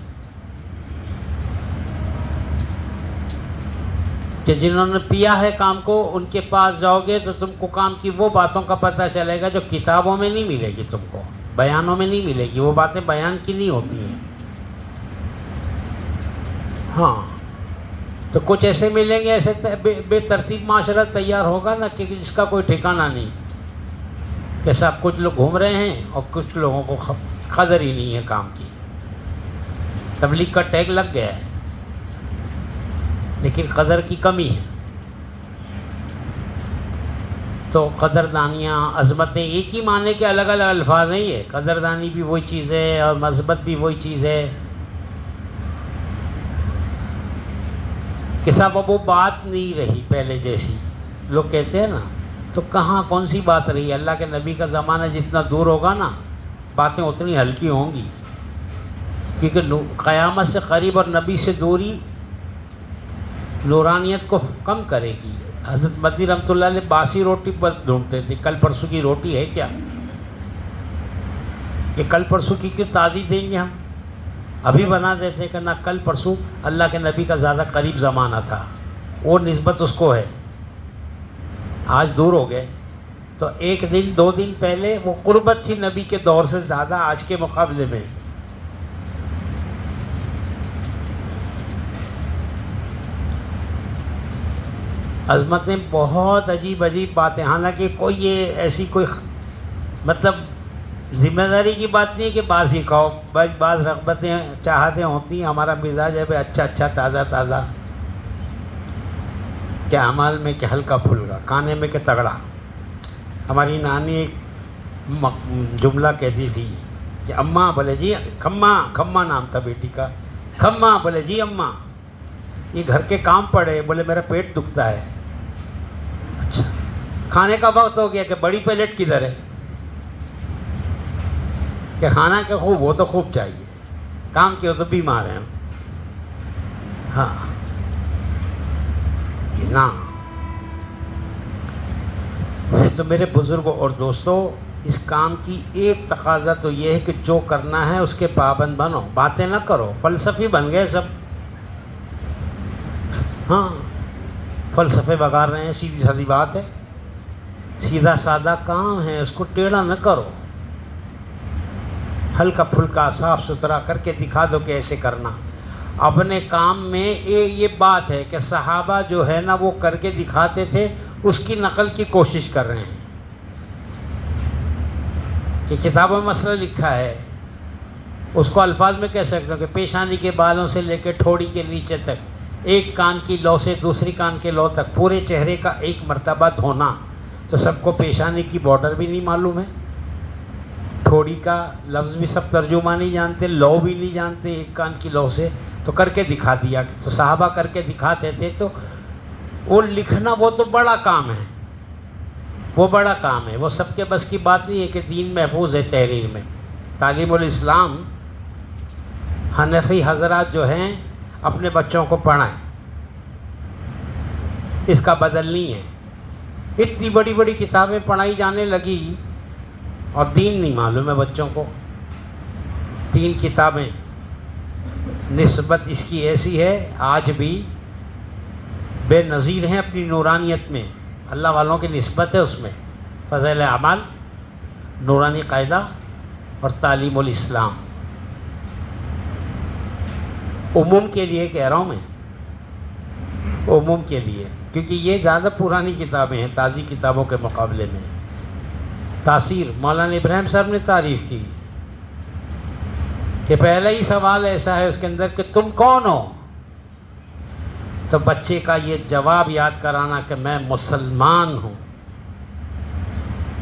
کہ جنہوں نے پیا ہے کام کو ان کے پاس جاؤ گے تو تم کو کام کی وہ باتوں کا پتہ چلے گا جو کتابوں میں نہیں ملے گی، تم کو بیانوں میں نہیں ملے گی، وہ باتیں بیان کی نہیں ہوتی ہیں. ہاں، تو کچھ ایسے ملیں گے، ایسے بے ترتیب معاشرہ تیار ہوگا نا کہ جس کا کوئی ٹھکانہ نہیں، کہ سب کچھ لوگ گھوم رہے ہیں اور کچھ لوگوں کو قدر ہی نہیں ہے کام کی. تبلیغ کا ٹیگ لگ گیا ہے لیکن قدر کی کمی ہے. تو قدردانیاں، عظمتیں ایک ہی معنی کے الگ الگ الفاظ نہیں ہے. قدردانی بھی وہی چیز ہے اور مثبت بھی وہی چیز ہے کہ صاحب اب وہ بات نہیں رہی پہلے جیسی. لوگ کہتے ہیں نا، تو کہاں کون سی بات رہی؟ اللہ کے نبی کا زمانہ جتنا دور ہوگا نا باتیں اتنی ہلکی ہوں گی، کیونکہ قیامت سے قریب اور نبی سے دوری نورانیت کو کم کرے گی. حضرت مدنی رحمۃ اللہ علیہ باسی روٹی بس ڈھونڈتے تھے، کل پرسوں کی روٹی ہے کیا؟ کہ کل پرسوں کی کیوں تازی دیں گے؟ ہم ابھی بنا دیتے کہ نہ کل پرسوں اللہ کے نبی کا زیادہ قریب زمانہ تھا، وہ نسبت اس کو ہے. آج دور ہو گئے تو ایک دن دو دن پہلے وہ قربت تھی نبی کے دور سے زیادہ آج کے مقابلے میں. عظمتیں بہت عجیب عجیب باتیں، حالانکہ کوئی یہ ایسی کوئی مطلب ذمہ داری کی بات نہیں ہے کہ بعض ہی کھاؤ، بعض رغبتیں چاہتیں ہوتی ہیں. ہمارا مزاج ہے بھائی اچھا اچھا تازہ تازہ، کیا اعمال میں کہ ہلکا پھلکا، کھانے میں کہ تگڑا. ہماری نانی ایک جملہ کہتی تھی کہ اماں بولے جی کھما، کھما نام تھا بیٹی کا، کھما بولے جی اماں یہ گھر کے کام پڑے، بولے میرا پیٹ دکھتا ہے. اچھا کھانے کا وقت ہو گیا کہ بڑی پلیٹ کدھر ہے؟ کہ کھانا کے خوب وہ تو خوب چاہیے، کام کی ہو تو بیمار ہیں. ہاں نا. تو میرے بزرگوں اور دوستوں، اس کام کی ایک تقاضا تو یہ ہے کہ جو کرنا ہے اس کے پابند بنو، باتیں نہ کرو. فلسفی بن گئے سب. ہاں فلسفے بگاڑ رہے ہیں، سیدھی سادی بات ہے، سیدھا سادہ کام ہے، اس کو ٹیڑھا نہ کرو. ہلکا پھلکا صاف ستھرا کر کے دکھا دو کہ ایسے کرنا. اپنے کام میں یہ بات ہے کہ صحابہ جو ہے نا وہ کر کے دکھاتے تھے، اس کی نقل کی کوشش کر رہے ہیں. کہ کتابوں میں مسئلہ لکھا ہے، اس کو الفاظ میں کہہ سکتے ہو کہ پیشانی کے بالوں سے لے کے ٹھوڑی کے نیچے تک، ایک کان کی لو سے دوسری کان کے لو تک، پورے چہرے کا ایک مرتبہ دھونا. تو سب کو پیشانی کی بارڈر بھی نہیں معلوم ہے، ٹھوڑی کا لفظ بھی سب ترجمہ نہیں جانتے، لو بھی نہیں جانتے ایک کان کی لو سے، تو کر کے دکھا دیا. تو صحابہ کر کے دکھاتے تھے. تو وہ لکھنا وہ تو بڑا کام ہے، وہ بڑا کام ہے، وہ سب کے بس کی بات نہیں ہے کہ دین محفوظ ہے تحریر میں. تعلیم الاسلام حنفی حضرات جو ہیں اپنے بچوں کو پڑھائیں، اس کا بدل نہیں ہے. اتنی بڑی بڑی کتابیں پڑھائی جانے لگی اور دین نہیں معلوم ہے بچوں کو. 3 کتابیں، نسبت اس کی ایسی ہے آج بھی بے نظیر ہیں اپنی نورانیت میں. اللہ والوں کی نسبت ہے اس میں، فضائل اعمال، نورانی قاعدہ اور تعلیم الاسلام. عموم کے لیے کہہ رہا ہوں میں، عموم کے لیے، کیونکہ یہ زیادہ پرانی کتابیں ہیں تازی کتابوں کے مقابلے میں. تاثیر مولانا ابراہیم صاحب نے تعریف کی کہ پہلا ہی سوال ایسا ہے اس کے اندر کہ تم کون ہو؟ تو بچے کا یہ جواب یاد کرانا کہ میں مسلمان ہوں.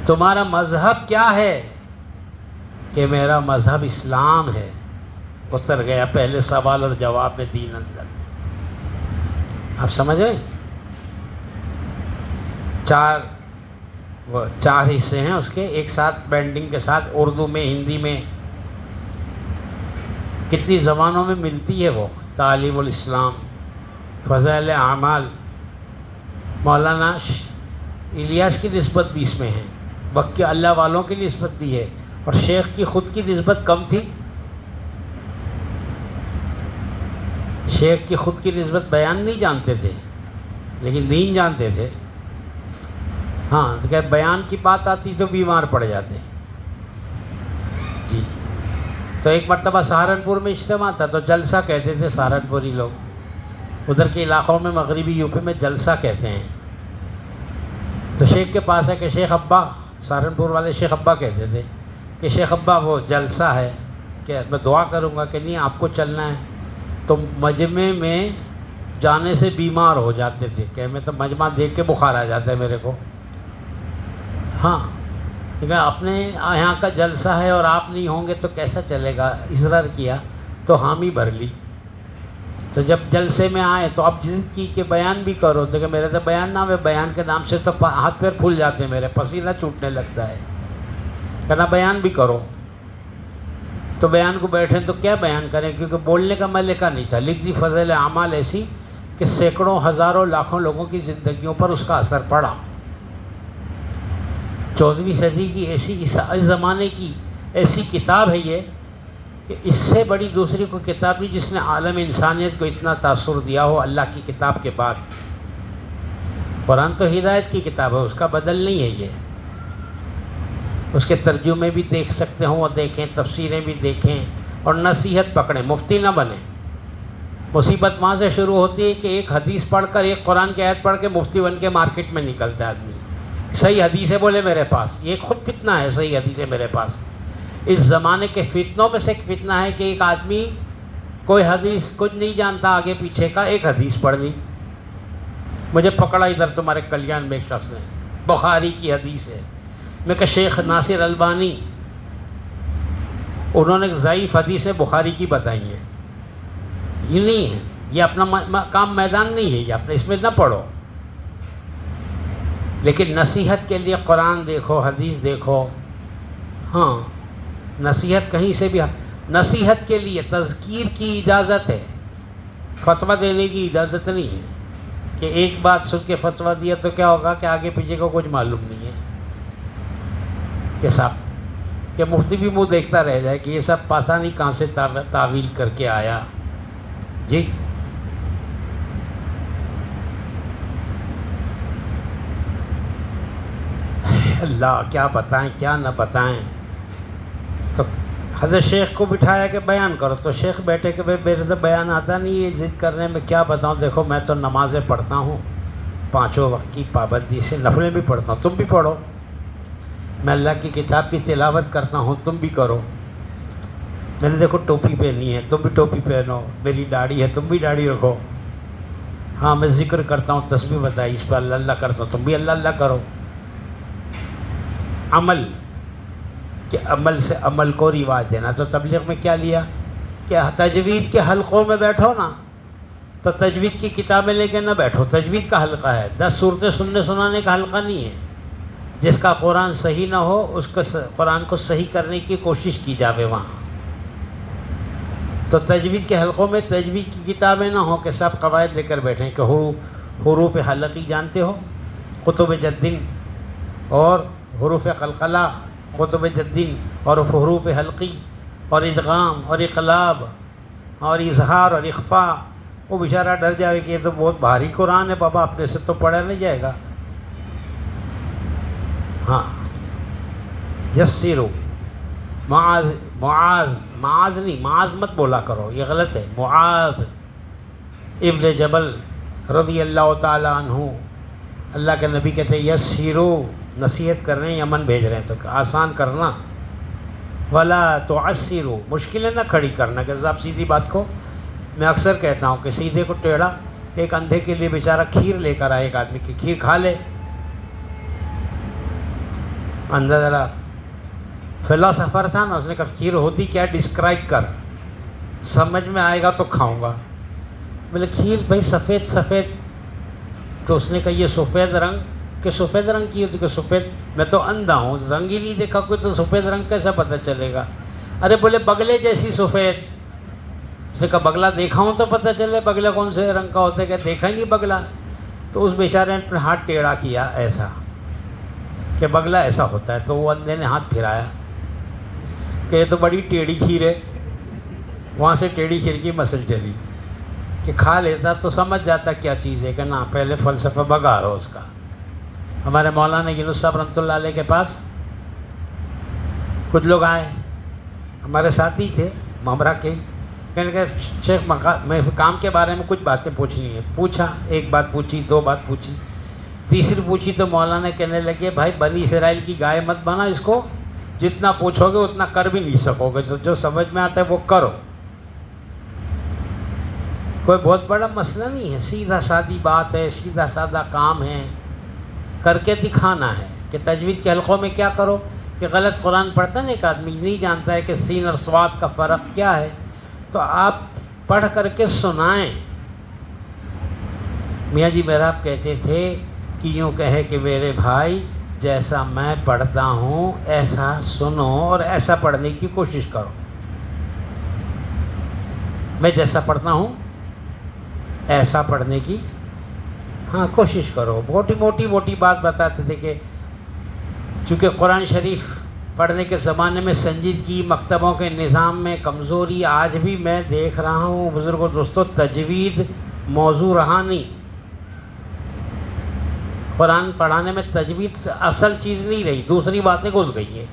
تمہارا مذہب کیا ہے؟ کہ میرا مذہب اسلام ہے. اتر گیا پہلے سوال اور جواب میں دین اندر. آپ سمجھ رہے ہیں؟ 4 حصے ہیں اس کے، ایک ساتھ بینڈنگ کے ساتھ، اردو میں، ہندی میں، کتنی زبانوں میں ملتی ہے وہ. تعلیم الاسلام، فضائل اعمال. مولانا الیاس کی نسبت بھی اس میں ہے، وقت اللہ والوں کی نسبت بھی ہے، اور شیخ کی خود کی نسبت کم تھی. شیخ کی خود کی نسبت بیان نہیں جانتے تھے لیکن دین جانتے تھے. ہاں تو کہ بیان کی بات آتی تو بیمار پڑ جاتے. جی تو ایک مرتبہ سہارنپور میں اجتماع تھا، تو جلسہ کہتے تھے سہارنپوری لوگ. ادھر کے علاقوں میں مغربی یوپی میں جلسہ کہتے ہیں. تو شیخ کے پاس ہے کہ شیخ ابا، سہارنپور والے شیخ ابا کہتے تھے کہ شیخ ابا وہ جلسہ ہے کہ میں دعا کروں گا. کہ نہیں آپ کو چلنا ہے. تو مجمع میں جانے سے بیمار ہو جاتے تھے کہ میں تو مجمع دیکھ کے بخار آ جاتا ہے میرے کو. ہاں کیونکہ اپنے یہاں کا جلسہ ہے اور آپ نہیں ہوں گے تو کیسا چلے گا. اصرار کیا تو حامی بھر لی. تو جب جلسے میں آئے تو اب ضد کی کہ بیان بھی کرو. تو کہ میرے تو بیان نہ ہوئے، بیان کے نام سے تو ہاتھ پیر پھول جاتے ہیں میرے، پسینہ چھوٹنے لگتا ہے. کہنا بیان بھی کرو. تو بیان کو بیٹھیں تو کیا بیان کریں، کیونکہ بولنے کا ملکہ نہیں تھا. لکھ دی فضائل اعمال ایسی کہ سینکڑوں ہزاروں لاکھوں لوگوں کی زندگیوں پر اس کا اثر پڑا. 14ویں صدی کی ایسی، اس زمانے کی ایسی کتاب ہے یہ کہ اس سے بڑی دوسری کوئی کتاب نہیں جس نے عالم انسانیت کو اتنا تاثر دیا ہو اللہ کی کتاب کے بعد. قرآن تو ہدایت کی کتاب ہے، اس کا بدل نہیں ہے یہ. اس کے ترجمے بھی دیکھ سکتے ہوں اور دیکھیں، تفسیریں بھی دیکھیں اور نصیحت پکڑیں، مفتی نہ بنیں. مصیبت وہاں سے شروع ہوتی ہے کہ ایک حدیث پڑھ کر، ایک قرآن کی آیت پڑھ کے مفتی بن کے مارکیٹ میں نکلتا ہے آدمی. صحیح حدیث ہے بولے میرے پاس، یہ خود فتنہ ہے. صحیح حدیث ہے میرے پاس. اس زمانے کے فتنوں میں سے ایک فتنہ ہے کہ ایک آدمی کوئی حدیث کچھ نہیں جانتا آگے پیچھے کا، ایک حدیث پڑھ لی. مجھے پکڑا ادھر تمہارے کلیان میں ایک شخص نے، بخاری کی حدیث ہے. میں کہ شیخ ناصر البانی انہوں نے ضعیف حدیث بخاری کی بتائی ہیں. یہ نہیں ہے، یہ اپنا کام میدان نہیں ہے، یہ اپنے اس میں نہ پڑھو. لیکن نصیحت کے لیے قرآن دیکھو، حدیث دیکھو. ہاں نصیحت کہیں سے بھی، نصیحت کے لیے تذکیر کی اجازت ہے، فتویٰ دینے کی اجازت نہیں ہے کہ ایک بات سن کے فتویٰ دیا تو کیا ہوگا کہ آگے پیچھے کو کچھ معلوم نہیں ہے کہ صاحب کہ مفتی بھی منہ دیکھتا رہ جائے کہ یہ سب پتہ نہیں کہاں سے تعویل کر کے آیا. جی اللہ کیا بتائیں کیا نہ بتائیں. تو حضرت شیخ کو بٹھایا کہ بیان کرو، تو شیخ بیٹھے کہ بھائی میرے سے بیان آتا نہیں، یہ ضد کرنے میں کیا بتاؤں، دیکھو میں تو نمازیں پڑھتا ہوں 5 وقت کی پابندی سے، نفلیں بھی پڑھتا ہوں، تم بھی پڑھو، میں اللہ کی کتاب کی تلاوت کرتا ہوں، تم بھی کرو، میں نے دیکھو ٹوپی پہنی ہے، تم بھی ٹوپی پہنو، میری داڑھی ہے تم بھی داڑھی رکھو، ہاں میں ذکر کرتا ہوں، تسبیح بتائی، اس پر اللہ اللہ کرتا ہوں، تم بھی اللہ اللہ کرو. عمل کہ عمل سے عمل کو رواج دینا. تو تبلیغ میں کیا لیا کہ تجوید کے حلقوں میں بیٹھو نا، تو تجوید کی کتابیں لے کے نہ بیٹھو، تجوید کا حلقہ ہے، 10 صورتیں سننے سنانے کا حلقہ نہیں ہے. جس کا قرآن صحیح نہ ہو اس کا قرآن کو صحیح کرنے کی کوشش کی جاوے وہاں. تو تجوید کے حلقوں میں تجوید کی کتابیں نہ ہو کہ سب قواعد لے کر بیٹھیں کہ حروف حلقی جانتے ہو، کتب جدین اور حروف قلقلہ، کتب جدین اور حروف حلقی اور ادغام اور اقلاب اور اظہار اور اخفاء. وہ بیچارہ ڈر جائے کہ یہ تو بہت بھاری قرآن ہے بابا، اپنے سے تو پڑھا نہیں جائے گا. ہاں یسرو، معاذ نہیں، معاذ مت بولا کرو، یہ غلط ہے. معاذ ابن جبل رضی اللہ تعالی عنہ، اللہ کے نبی کہتے ہیں یسرو، نصیحت کر رہے ہیں، یمن بھیج رہے ہیں تو آسان کرنا. ولا تعسرو، مشکلیں نہ کھڑی کرنا کہ صاحب سیدھی بات کو. میں اکثر کہتا ہوں کہ سیدھے کو ٹیڑھا، ایک اندھے کے لیے بیچارہ کھیر لے کر آئے، ایک آدمی کی کھیر کھا لے، اندھا ذرا فلاسفر تھا نا، اس نے کہا کھیر ہوتی کیا، ڈسکرائب کر، سمجھ میں آئے گا تو کھاؤں گا. بولے کھیر بھائی سفید سفید، تو اس نے کہا یہ سفید رنگ، کہ سفید رنگ کی ہوتی، کہ سفید، میں تو اندھا ہوں، رنگ ہی نہیں دیکھا کوئی، تو سفید رنگ کیسا پتہ چلے گا. ارے بولے بگلے جیسی سفید. اس نے کہا بگلا دیکھا ہوں تو پتہ چلے بگلا کون سے رنگ کا ہوتا ہے، کہ دیکھا ہی نہیں بگلا. تو اس بیچارے نے اپنا ہاتھ ٹیڑھا کیا ایسا کہ بگلا ایسا ہوتا ہے. تو وہ اندھے نے ہاتھ پھرایا کہ یہ تو بڑی ٹیڑھی کھیر ہے. وہاں سے ٹیڑھی کھیر کی مسل چلی کہ کھا لیتا تو سمجھ جاتا کیا چیز ہے، کہ نا پہلے فلسفہ بگا رہو اس کا. ہمارے مولانا یونس صاحب رحمۃ اللہ علیہ کے پاس کچھ لوگ آئے، ہمارے ساتھی تھے ممرہ کے، کہنے کہ شیخ میں کام کے بارے میں کچھ باتیں پوچھنی ہے. پوچھا، ایک بات پوچھی، 2 بات پوچھی، تیسری پوچھی تو مولانا کہنے لگے بھائی بنی اسرائیل کی گائے مت بنا، اس کو جتنا پوچھو گے اتنا کر بھی نہیں سکو گے، جو سمجھ میں آتا ہے وہ کرو. کوئی بہت بڑا مسئلہ نہیں ہے، سیدھا سادی بات ہے، سیدھا سادہ کام ہے، کر کے دکھانا ہے. کہ تجوید کے حلقوں میں کیا کرو کہ غلط قرآن پڑھتا ہے، ایک آدمی نہیں جانتا ہے کہ سین اور صاد کا فرق کیا ہے، تو آپ پڑھ کر کے سنائیں. میاں جی میرا آپ کہتے تھے کہ یوں کہے کہ میرے بھائی جیسا میں پڑھتا ہوں ایسا سنو اور ایسا پڑھنے کی کوشش کرو. میں جیسا پڑھتا ہوں ایسا پڑھنے کی ہاں کوشش کرو. موٹی بات بتاتے تھے کہ چونکہ قرآن شریف پڑھنے کے زمانے میں سنجیدگی، مکتبوں کے نظام میں کمزوری آج بھی میں دیکھ رہا ہوں. بزرگوں دوستوں، تجوید موضوع رہا نہیں. قرآن پڑھانے میں تجوید اصل چیز نہیں رہی، دوسری باتیں گھس گئی ہیں.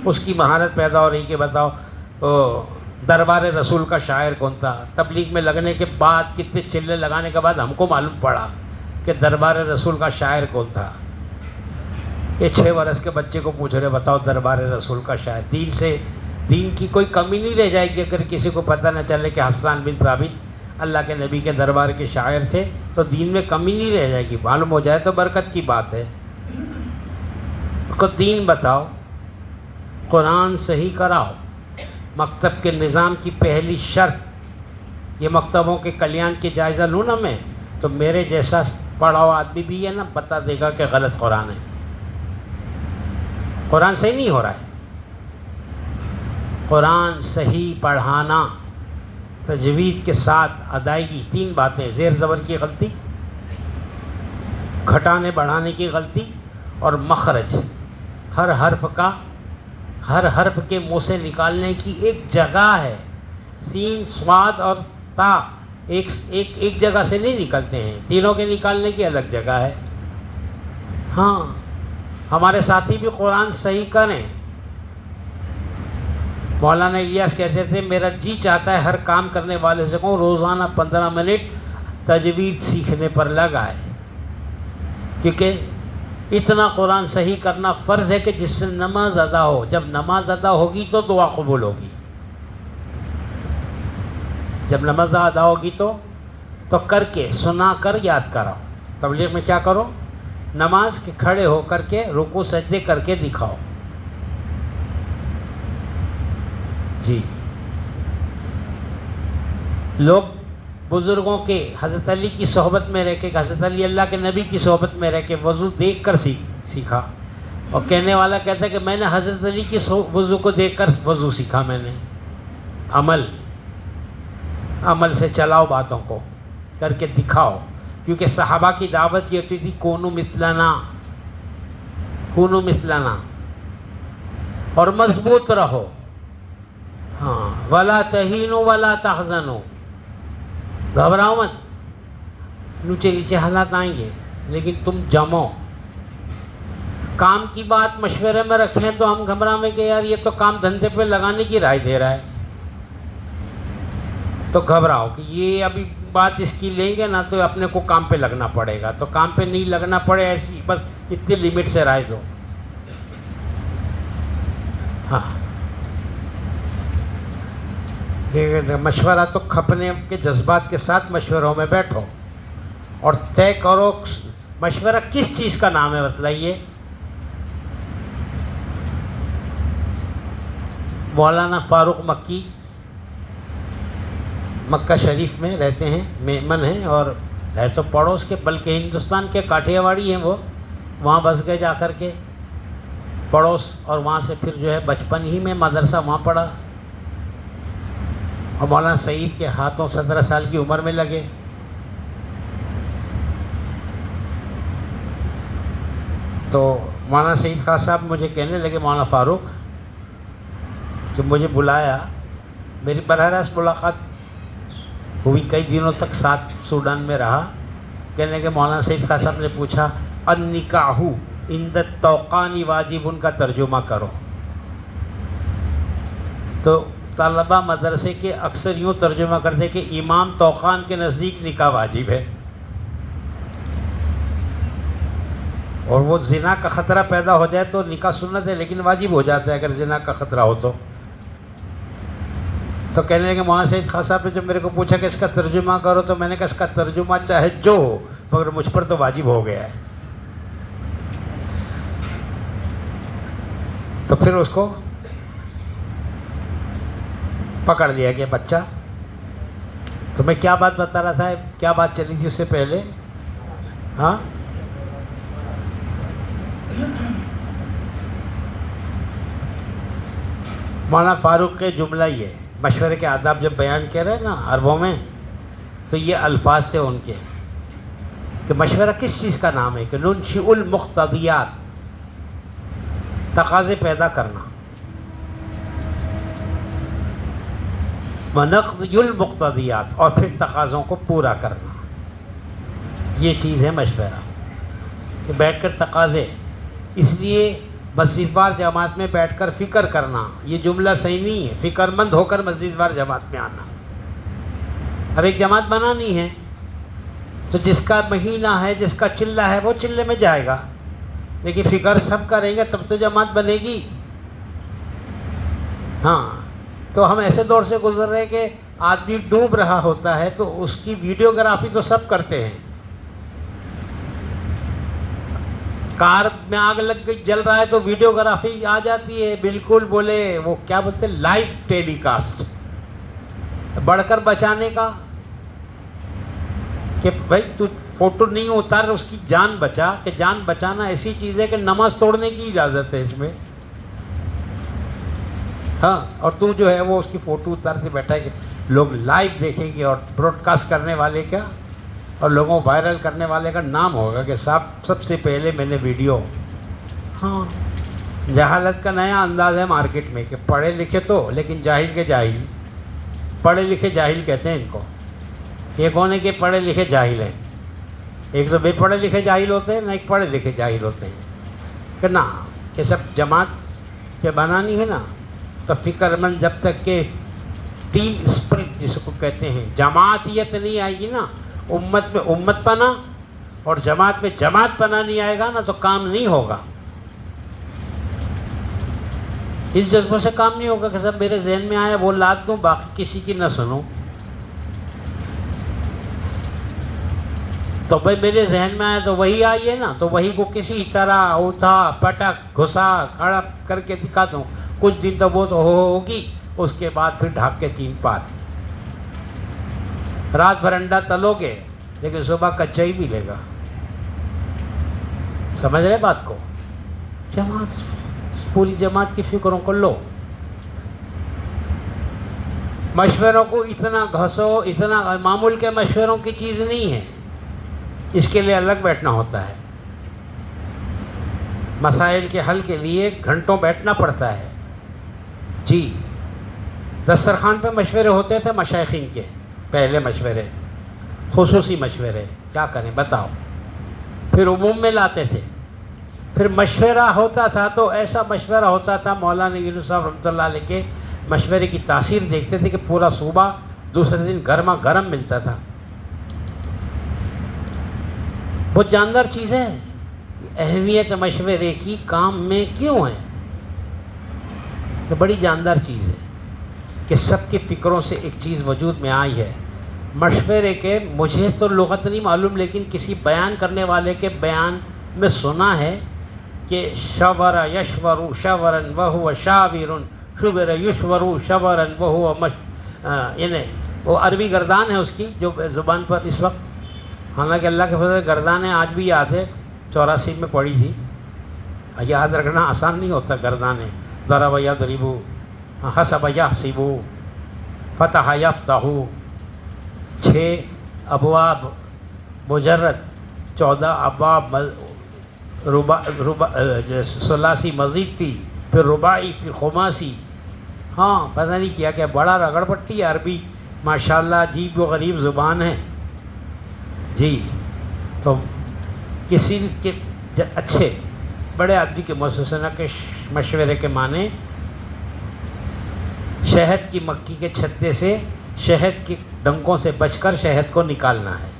اس کی مہارت پیدا ہو رہی کہ بتاؤ دربار رسول کا شاعر کون تھا. تبلیغ میں لگنے کے بعد کتنے چلے لگانے کے بعد ہم کو معلوم پڑا کہ دربار رسول کا شاعر کون تھا. یہ 6 برس کے بچے کو پوچھ رہے بتاؤ دربار رسول کا شاعر. دین کی کوئی کمی نہیں رہ جائے گی اگر کسی کو پتہ نہ چلے کہ حسان بن ثابت اللہ کے نبی کے دربار کے شاعر تھے، تو دین میں کمی نہیں رہ جائے گی. معلوم ہو جائے تو برکت کی بات ہے. کو دین بتاؤ، قرآن صحیح کراؤ. مکتب کے نظام کی پہلی شرط، یہ مکتبوں کے کلیان کے جائزہ لوں نا میں، تو میرے جیسا پڑھا ہوا آدمی بھی ہے نا بتا دے گا کہ غلط قرآن ہے، قرآن صحیح نہیں ہو رہا ہے. قرآن صحیح پڑھانا، تجوید کے ساتھ ادائیگی، 3 باتیں: زیر زبر کی غلطی، گھٹانے بڑھانے کی غلطی، اور مخرج، ہر حرف کے منہ سے نکالنے کی ایک جگہ ہے۔ سین، صاد اور تا ایک جگہ سے نہیں نکلتے ہیں، تینوں کے نکالنے کی الگ جگہ ہے۔ ہاں، ہمارے ساتھی بھی قرآن صحیح کریں۔ مولانا الیاس کہتے تھے میرا جی چاہتا ہے ہر کام کرنے والے سے کہوں روزانہ 15 منٹ تجوید سیکھنے پر لگائے، کیونکہ اتنا قرآن صحیح کرنا فرض ہے کہ جس سے نماز ادا ہو۔ جب نماز ادا ہوگی تو دعا قبول ہوگی، جب نماز ادا ہوگی تو کر کے سنا کر یاد کراؤ۔ تبلیغ میں کیا کرو؟ نماز کے کھڑے ہو کر کے رکوع سجدے کر کے دکھاؤ۔ جی، لوگ بزرگوں کے، حضرت علی کی صحبت میں رہ کے، حضرت علی اللہ کے نبی کی صحبت میں رہ کے وضو دیکھ کر سیکھا، اور کہنے والا کہتا ہے کہ میں نے حضرت علی کی وضو کو دیکھ کر وضو سیکھا۔ میں نے عمل سے چلاؤ، باتوں کو کر کے دکھاؤ، کیونکہ صحابہ کی دعوت یہ ہوتی تھی کونو مثلنا، اور مضبوط رہو۔ ہاں، ولا تہینوا ولا تحزنوا، گھبراؤ مت، نیچے نیچے حالات آئیں گے لیکن تم جمو۔ کام کی بات مشورے میں رکھیں تو ہم گھبراویں کہ یار یہ تو کام دھندے پہ لگانے کی رائے دے رہا ہے، تو گھبراؤ کہ یہ ابھی بات اس کی لیں گے نا تو اپنے کو کام پہ لگنا پڑے گا، تو کام پہ نہیں لگنا پڑے، ایسی بس اتنی لمٹ سے رائے دو۔ ہاں، مشورہ تو کھپنے کے جذبات کے ساتھ مشوروں میں بیٹھو اور طے کرو مشورہ کس چیز کا نام ہے، بتلائیے۔ مولانا فاروق مکی مکہ شریف میں رہتے ہیں، میمن ہیں، اور ہے تو پڑوس کے، بلکہ ہندوستان کے کاٹھیا واڑی ہیں، وہ وہاں بس گئے جا کر کے پڑوس، اور وہاں سے پھر جو ہے بچپن ہی میں مدرسہ وہاں پڑھا، اور مولانا سعید کے ہاتھوں 17 سال کی عمر میں لگے۔ تو مولانا سعید خان صاحب مجھے کہنے لگے مولانا فاروق، جب مجھے بلایا، میری براہ راست ملاقات ہوئی، کئی دنوں تک ساتھ سوڈان میں رہا، کہنے کہ مولانا سعید خان صاحب نے پوچھا النکاح عند التوقان واجب، ان کا ترجمہ کرو۔ تو طلبہ مدرسے کے اکثر یوں ترجمہ کرتے کہ امام توقان کے نزدیک نکاح واجب ہے، اور وہ زنا کا خطرہ پیدا ہو جائے تو نکاح سنت ہے لیکن واجب ہو جاتا ہے اگر زنا کا خطرہ ہو تو کہنے لگے مولانا سعید خان صاحب نے جب میرے کو پوچھا کہ اس کا ترجمہ کرو تو میں نے کہا اس کا ترجمہ چاہے جو ہو مگر مجھ پر تو واجب ہو گیا ہے۔ تو پھر اس کو پکڑ لیا گیا بچہ۔ تو میں کیا بات بتا رہا تھا، کیا بات چلی تھی اس سے پہلے؟ ہاں، مولانا فاروق کے جملہ یہ مشورے کے آداب جب بیان کر رہے ہیں نا عربوں میں، تو یہ الفاظ سے ان کے کہ مشورہ کس چیز کا نام ہے، کہ ننشئ المقتضیات، تقاضے پیدا کرنا، ونقضی المقتضیات، اور پھر تقاضوں کو پورا کرنا۔ یہ چیز ہے مشورہ، کہ بیٹھ کر تقاضے، اس لیے مسجد وار جماعت میں بیٹھ کر فکر کرنا یہ جملہ صحیح نہیں ہے، فکر مند ہو کر مسجد وار جماعت میں آنا۔ اب ایک جماعت بنانی ہے تو جس کا مہینہ ہے، جس کا چلہ ہے وہ چلے میں جائے گا، لیکن فکر سب کریں گے تب تو جماعت بنے گی۔ ہاں، تو ہم ایسے دور سے گزر رہے کہ آدمی ڈوب رہا ہوتا ہے تو اس کی ویڈیوگرافی تو سب کرتے ہیں، کار میں آگ لگ گئی، جل رہا ہے تو ویڈیوگرافی آ جاتی ہے، بالکل بولے وہ کیا بولتے لائیو ٹیلی کاسٹ، بڑھ کر بچانے کا کہ بھائی تو فوٹو نہیں اتار، اس کی جان بچا، کہ جان بچانا ایسی چیز ہے کہ نماز توڑنے کی اجازت ہے اس میں۔ ہاں، اور تو جو ہے وہ اس کی فوٹو اتار کے بیٹھا ہے کہ لوگ لائیو دیکھیں گے اور براڈ کاسٹ کرنے والے کا اور لوگوں کو وائرل کرنے والے کا نام ہوگا کہ صاحب سب سے پہلے میں نے ویڈیو. ہاں، جہالت کا نیا انداز ہے مارکیٹ میں کہ پڑھے لکھے تو لیکن جاہل کے جاہل. پڑھے لکھے جاہل کہتے ہیں ان کو. یہ کون ہے کہ پڑھے لکھے جاہل ہیں؟ ایک تو بے پڑھے لکھے جاہل ہوتے ہیں، نہ ایک پڑھے لکھے جاہل ہوتے ہیں. کہ نا کہ سب جماعت کے بنانی ہے نا تو فکر مند جب تک کہ ٹیم اسپرٹ جس کو کہتے ہیں جماعتیت نہیں آئے گی نا، امت میں امت پنا اور جماعت میں جماعت پنا نہیں آئے گا نا تو کام نہیں ہوگا. اس جذبے سے کام نہیں ہوگا کہ سب میرے ذہن میں آیا وہ لاد دوں باقی کسی کی نہ سنوں. تو بھائی میرے ذہن میں آیا تو وہی آئیے نا، تو وہی کو کسی طرح اٹھا پٹک گھسا کھڑا کر کے دکھا دوں. کچھ دن تو وہ تو ہوگی، اس کے بعد پھر ڈھاک کے 3 پات. رات بھر انڈا تلو گے لیکن صبح کچا ہی ملے گا. سمجھ رہے بات کو؟ جماعت، پوری جماعت کی فکروں کو لو، مشوروں کو اتنا گھسو، اتنا معمول کے مشوروں کی چیز نہیں ہے. اس کے لیے الگ بیٹھنا ہوتا ہے. مسائل کے حل کے لیے گھنٹوں بیٹھنا پڑتا ہے. جی، دسترخوان پہ مشورے ہوتے تھے مشائخین کے، پہلے مشورے، خصوصی مشورے. کیا کریں بتاؤ؟ پھر عموم میں لاتے تھے. پھر مشورہ ہوتا تھا تو ایسا مشورہ ہوتا تھا، مولانا یونس صاحب رحمۃ اللہ علیہ کے مشورے کی تاثیر دیکھتے تھے کہ پورا صوبہ دوسرے دن گرما گرم ملتا تھا. بہت جاندار چیز ہے. اہمیت مشورے کی کام میں کیوں ہے؟ تو بڑی جاندار چیز ہے کہ سب کی فکروں سے ایک چیز وجود میں آئی ہے. مشورے کے مجھے تو لغت نہیں معلوم لیکن کسی بیان کرنے والے کے بیان میں سنا ہے کہ شور یشور شورن وہو شاور شبر یشور شورن وہو یعنی وہ عربی گردان ہے اس کی جو زبان پر اس وقت، حالانکہ اللہ کے فضل گردانیں آج بھی یاد ہے، 84 میں پڑھی تھی. یاد رکھنا آسان نہیں ہوتا گردانیں. ضرب یضرب، حسب یحسب، فتح یفتح، 6 ابواب مجرد، 14 ابواب ثلاثی مزید تھی، پھر رباعی، پھر خماسی. ہاں پتہ نہیں کیا کہ بڑا رگڑ پٹی ہے عربی، ماشاءاللہ عجیب و غریب زبان ہے. جی، تو کسی کے اچھے بڑے آدمی کے مؤسسانہ کے مشورے کے معنی شہد کی مکھی کے چھتے سے، شہد کے ڈنکوں سے بچ کر شہد کو نکالنا ہے.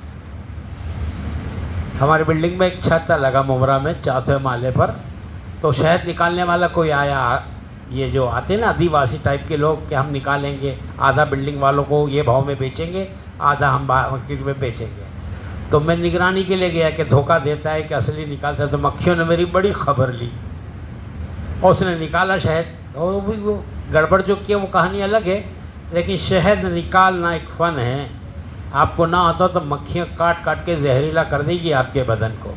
ہماری بلڈنگ میں ایک چھتا لگا ممرا میں 4تھے مالے پر، تو شہد نکالنے والا کوئی آیا، یہ جو آتے نا آدیواسی ٹائپ کے لوگ کہ ہم نکالیں گے، آدھا بلڈنگ والوں کو یہ بھاؤ میں بیچیں گے، آدھا ہم مارکیٹ میں بیچیں گے. تو میں نگرانی کے لیے گیا کہ دھوکہ دیتا ہے کہ اصلی نکالتا ہے. تو مکھیوں نے میری بڑی خبر لی اور اس نے نکالا شہد. اور وہ گڑبڑ جو کیا وہ کہانی الگ ہے، لیکن شہد نکالنا ایک فن ہے. آپ کو نہ آتا تو مکھیاں کاٹ کاٹ کے زہریلا کر دے گی آپ کے بدن کو.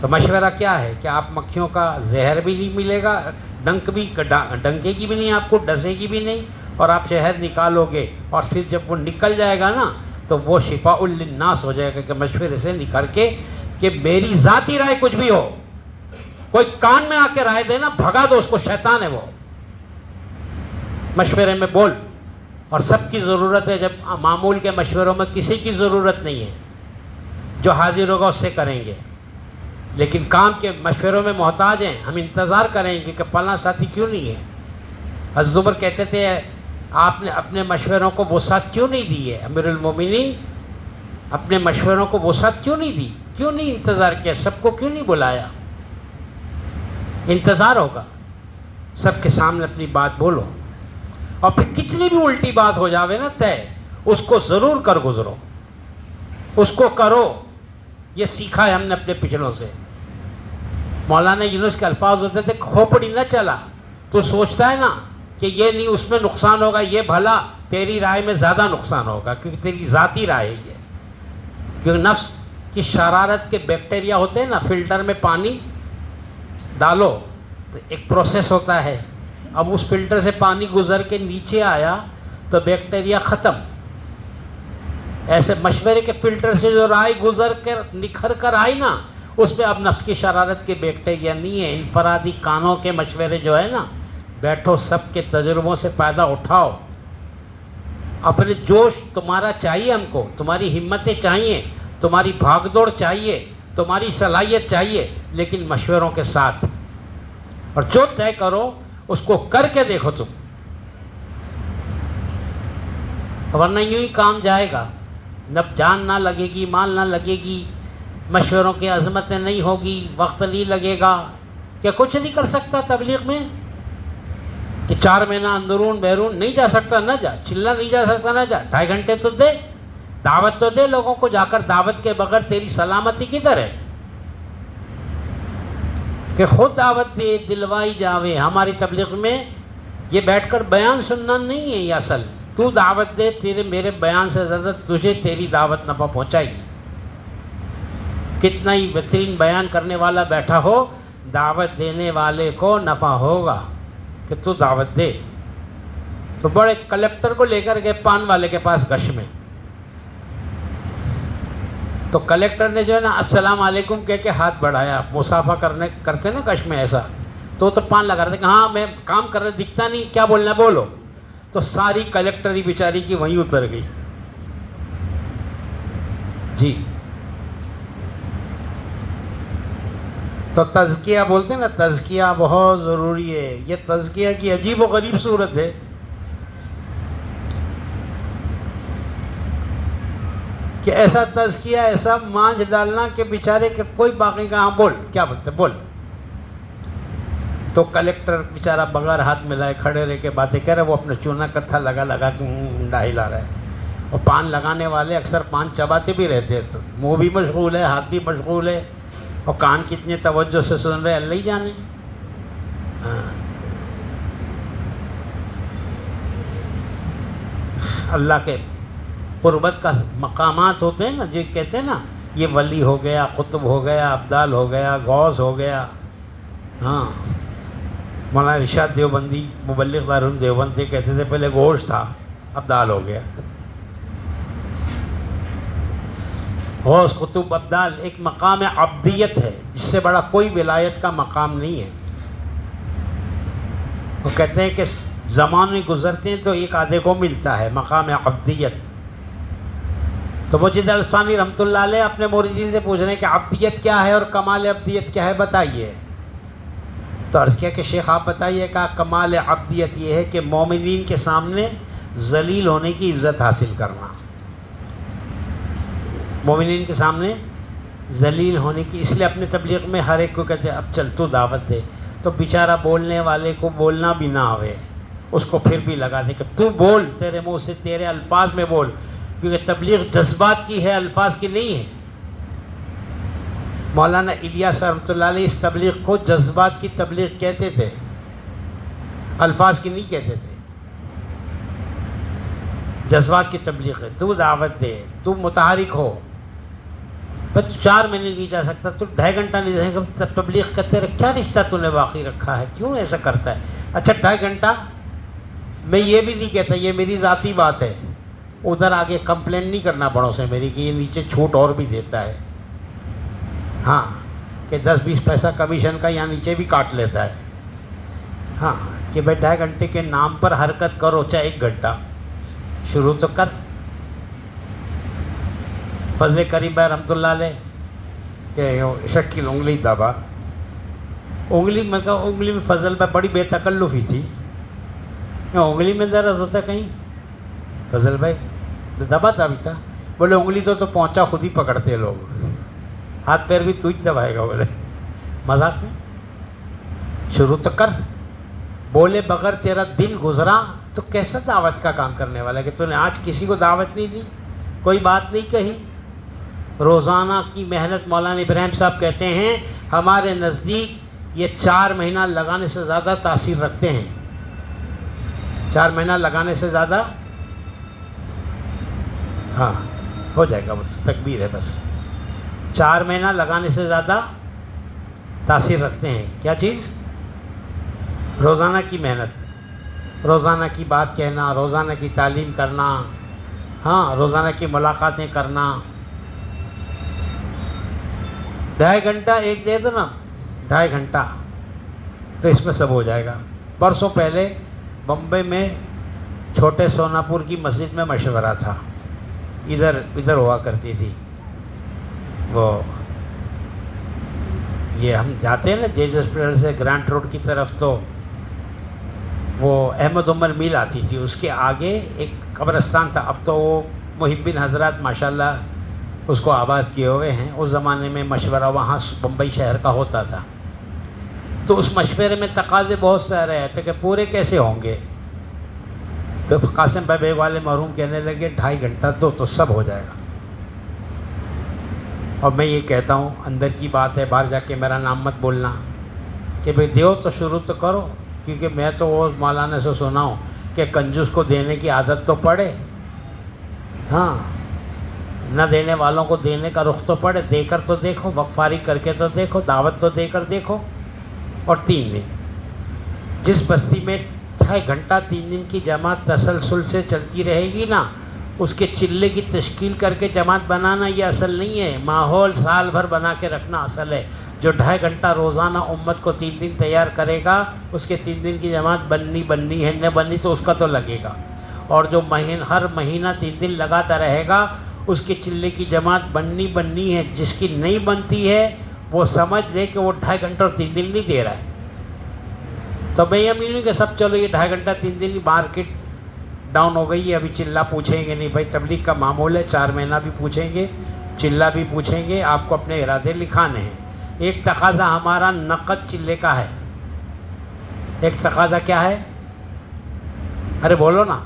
تو مشورہ کیا ہے کہ آپ مکھیوں کا زہر بھی نہیں ملے گا، ڈنک بھی ڈنکے کی بھی نہیں، آپ کو ڈسے گی بھی نہیں، اور آپ شہد نکالو گے اور پھر جب وہ نکل جائے گا نا تو وہ شفاء للناس ہو جائے گا. کہ مشورے سے نکل کے کہ میری ذاتی رائے کچھ بھی ہو، کوئی کان میں آ کے رائے دینا بھگا دو اس کو، شیطان ہے وہ. مشورے میں بول، اور سب کی ضرورت ہے. جب معمول کے مشوروں میں کسی کی ضرورت نہیں ہے، جو حاضر ہوگا اس سے کریں گے. لیکن کام کے مشوروں میں محتاج ہیں، ہم انتظار کریں گے کہ فلاں ساتھی کیوں نہیں ہے. حضرت عمر کہتے تھے آپ نے اپنے مشوروں کو وسعت کیوں نہیں دی ہے؟ امیر المومنین اپنے مشوروں کو وسعت کیوں نہیں دی؟ کیوں نہیں انتظار کیا؟ سب کو کیوں نہیں بلایا؟ انتظار ہوگا، سب کے سامنے اپنی بات بولو، اور پھر کتنی بھی الٹی بات ہو جاوے نا طے، اس کو ضرور کر گزرو، اس کو کرو. یہ سیکھا ہے ہم نے اپنے پچھلوں سے. مولانا یونس کے الفاظ ہوتے تھے کھوپڑی نہ چلا، تو سوچتا ہے نا کہ یہ نہیں اس میں نقصان ہوگا، یہ بھلا تیری رائے میں زیادہ نقصان ہوگا کیونکہ تیری ذاتی رائے ہے یہ. کیونکہ نفس کی شرارت کے بیکٹیریا ہوتے ہیں نا، فلٹر میں پانی ڈالو تو ایک پروسیس ہوتا ہے اب اس فلٹر سے پانی گزر کے نیچے آیا تو بیکٹیریا ختم. ایسے مشورے کے فلٹر سے جو رائے گزر کر نکھر کر آئی نا، اس میں اب نفس کی شرارت کے بیکٹیریا نہیں ہے. انفرادی کانوں کے مشورے جو ہے نا، بیٹھو سب کے تجربوں سے فائدہ اٹھاؤ. اپنے جوش تمہارا چاہیے، ہم کو تمہاری ہمتیں چاہیے، تمہاری بھاگ دوڑ چاہیے، تمہاری صلاحیت چاہیے، لیکن مشوروں کے ساتھ. اور جو طے کرو اس کو کر کے دیکھو تم، ورنہ یوں ہی کام جائے گا. نہ جان نہ لگے گی، مال نہ لگے گی، مشوروں کی عظمتیں نہیں ہوگی، وقت نہیں لگے گا. کیا کچھ نہیں کر سکتا تبلیغ میں؟ کہ 4 مہینہ اندرون بیرون نہیں جا سکتا، نہ جا. چلا نہیں جا سکتا، نہ جا. 2.5 گھنٹے تو دے، دعوت تو دے لوگوں کو. جا کر دعوت کے بغیر تیری سلامتی کدھر ہے؟ کہ خود دعوت دے، دلوائی جاوے. ہماری تبلیغ میں یہ بیٹھ کر بیان سننا نہیں ہے، یہ اصل. تو دعوت دے، تیرے میرے بیان سے زیادہ تجھے تیری دعوت نفع پہنچائے گی. کتنا ہی بہترین بیان کرنے والا بیٹھا ہو، دعوت دینے والے کو نفع ہوگا کہ تو دعوت دے. تو بڑے کلیکٹر کو لے کر گئے پان والے کے پاس گش میں. تو کلیکٹر نے جو ہے نا السلام علیکم کہہ کے ہاتھ بڑھایا. مصافہ کرتے نا گش میں ایسا. تو پان لگا رہے کہ ہاں میں کام کر رہے، دکھتا نہیں، کیا بولنا ہے بولو. تو ساری کلیکٹری بیچاری کی وہیں اتر گئی. جی. تو تزکیہ بولتے ہیں نا، تزکیہ بہت ضروری ہے. یہ تزکیہ کی عجیب و غریب صورت ہے کہ ایسا تزکیہ، ایسا مانج ڈالنا کہ بیچارے کے کوئی باقی کا. ہاں بول، کیا بولتے بول. تو کلیکٹر بیچارہ بغیر ہاتھ ملائے کھڑے رہ کے باتیں کر رہے. وہ اپنا چونا کتھا لگا کے منڈا ہلا رہا ہے. اور پان لگانے والے اکثر پان چباتے بھی رہتے ہیں، تو منہ بھی مشغول ہے، ہاتھ بھی مشغول ہے، اور کان کتنی توجہ سے سن رہے اللہ ہی جانے. اللہ کے قربت کا مقامات ہوتے ہیں نا، جو کہتے ہیں نا یہ ولی ہو گیا، قطب ہو گیا، ابدال ہو گیا، غوث ہو گیا. ہاں، مولانا ارشاد دیوبندی مبلغ دارالعلوم دیوبند سے کہتے تھے پہلے غوث تھا، ابدال ہو گیا. غوث، قطب، ابدال ایک مقام عبدیت ہے، جس سے بڑا کوئی ولایت کا مقام نہیں ہے. وہ کہتے ہیں کہ زمانے گزرتے ہیں تو ایک آدھے کو ملتا ہے مقام عبدیت. تو مجید الثانی رحمۃ اللہ علیہ اپنے موریدین سے پوچھ رہے ہیں کہ عبدیت کیا ہے اور کمال عبدیت کیا ہے، بتائیے. تو عرض کیا کہ شیخ آپ بتائیے. کہ کمال عبدیت یہ ہے کہ مومنین کے سامنے ذلیل ہونے کی عزت حاصل کرنا. مومنین کے سامنے ذلیل ہونے کی، اس لیے اپنے تبلیغ میں ہر ایک کو کہتے ہیں اب چل تو دعوت دے. تو بیچارہ بولنے والے کو بولنا بھی نہ آوے، اس کو پھر بھی لگا دے کہ تو بول، تیرے منہ سے تیرے الفاظ میں بول، کیونکہ تبلیغ جذبات کی ہے، الفاظ کی نہیں ہے. مولانا الیاس رحمۃ اللہ علیہ اس تبلیغ کو جذبات کی تبلیغ کہتے تھے، الفاظ کی نہیں کہتے تھے. جذبات کی تبلیغ ہے. تو دعوت دے، تو متحرک ہو. بس 4 مہینے نہیں جا سکتا، تو 2.5 گھنٹہ نہیں جا سکتا، تبلیغ کرتے رہے. کیا رشتہ تو نے باقی رکھا ہے؟ کیوں ایسا کرتا ہے؟ اچھا 2.5 گھنٹہ میں یہ بھی نہیں کہتا، یہ میری ذاتی بات ہے. ادھر آگے کمپلین نہیں کرنا بڑوں سے میری کہ یہ نیچے چھوٹ اور بھی دیتا ہے. ہاں، کہ 10-20 پیسہ کمیشن کا یہاں نیچے بھی کاٹ لیتا ہے. ہاں، کہ بھائی 2.5 گھنٹے کے نام پر حرکت کرو، چاہے 1 گھنٹہ شروع تو کر. فضل کریم بھائی رحمۃ اللہ علیہ کہ شکیل انگلی دبا، انگلی میں کہا انگلی میں فضل بھائی بڑی بے تکلفی تھی. انگلی میں درد ہوتا کہیں؟ فضل بھائی دبا بھی تھا. بولے انگلی تو پہنچا خود ہی پکڑتے لوگ، ہاتھ پیر بھی تو ہی دبائے گا. بولے مذاق میں، شروع تو کر. بولے بغیر تیرا دن گزرا تو کیسا دعوت کا کام کرنے والا ہے کہ تو نے آج کسی کو دعوت نہیں دی، کوئی بات نہیں کہی. روزانہ کی محنت. مولانا ابراہیم صاحب کہتے ہیں ہمارے نزدیک یہ 4 مہینہ لگانے سے زیادہ تاثیر رکھتے ہیں. 4 مہینہ لگانے سے زیادہ، ہاں ہو جائے گا، بس تکبیر ہے بس. 4 مہینہ لگانے سے زیادہ تاثیر رکھتے ہیں. کیا چیز؟ روزانہ کی محنت، روزانہ کی بات کہنا، روزانہ کی تعلیم کرنا، ہاں روزانہ کی ملاقاتیں کرنا. 2.5 گھنٹہ ایک دے دو نا، 2.5 گھنٹہ، تو اس میں سب ہو جائے گا. برسوں پہلے بمبئی میں چھوٹے سوناپور کی مسجد میں مشورہ تھا، ادھر ہوا کرتی تھی. وہ یہ ہم جاتے ہیں نا جیزس پریئر سے گرانٹ روڈ کی طرف، تو وہ احمد عمر میل آتی تھی، اس کے آگے ایک قبرستان تھا. اب تو وہ محبین حضرات ماشاءاللہ اس کو آباد کیے ہوئے ہیں. اس زمانے میں مشورہ وہاں بمبئی شہر کا ہوتا تھا. تو اس مشورے میں تقاضے بہت سارے آئے تھے کہ پورے کیسے ہوں گے. تو قاسم بھائی بیگ والے مرحوم کہنے لگے 2.5 گھنٹہ دو تو سب ہو جائے گا. اور میں یہ کہتا ہوں، اندر کی بات ہے، باہر جا کے میرا نام مت بولنا کہ بھئی دیو تو شروع تو کرو. کیونکہ میں تو وہ مولانا سے سنا ہوں کہ کنجوس کو دینے کی عادت تو پڑے، ہاں نہ دینے والوں کو دینے کا رخ تو پڑے. دے کر تو دیکھو، وقفاری کر کے تو دیکھو، دعوت تو دے کر دیکھو. اور 3 دن جس بستی میں 2.5 گھنٹہ 3 دن کی جماعت تسلسل سے چلتی رہے گی نا، اس کے چلے کی تشکیل کر کے جماعت بنانا یہ اصل نہیں ہے. ماحول سال بھر بنا کے رکھنا اصل ہے. جو 2.5 گھنٹہ روزانہ امت کو 3 دن تیار کرے گا، اس کے 3 دن کی جماعت بننی ہے، نہ بننی تو اس کا تو لگے گا. اور جو ہر مہینہ 3 دن لگاتا رہے گا، اس کے چلے کی جماعت بننی ہے. جس کی نہیں بنتی ہے وہ سمجھ لے کہ وہ 2.5 گھنٹہ اور 3 دن نہیں دے رہا ہے. تو میں یہ نہیں کہ سب چلو یہ 2.5 گھنٹہ 3 دن مارکیٹ ڈاؤن ہو گئی ہے، ابھی چلہ پوچھیں گے نہیں. بھائی تبلیغ کا معمول ہے، 4 مہینہ بھی پوچھیں گے، چلہ بھی پوچھیں گے. آپ کو اپنے ارادے لکھانے ہیں. ایک تقاضا ہمارا نقد چلے کا ہے. ایک تقاضا کیا ہے؟ ارے بولو نا،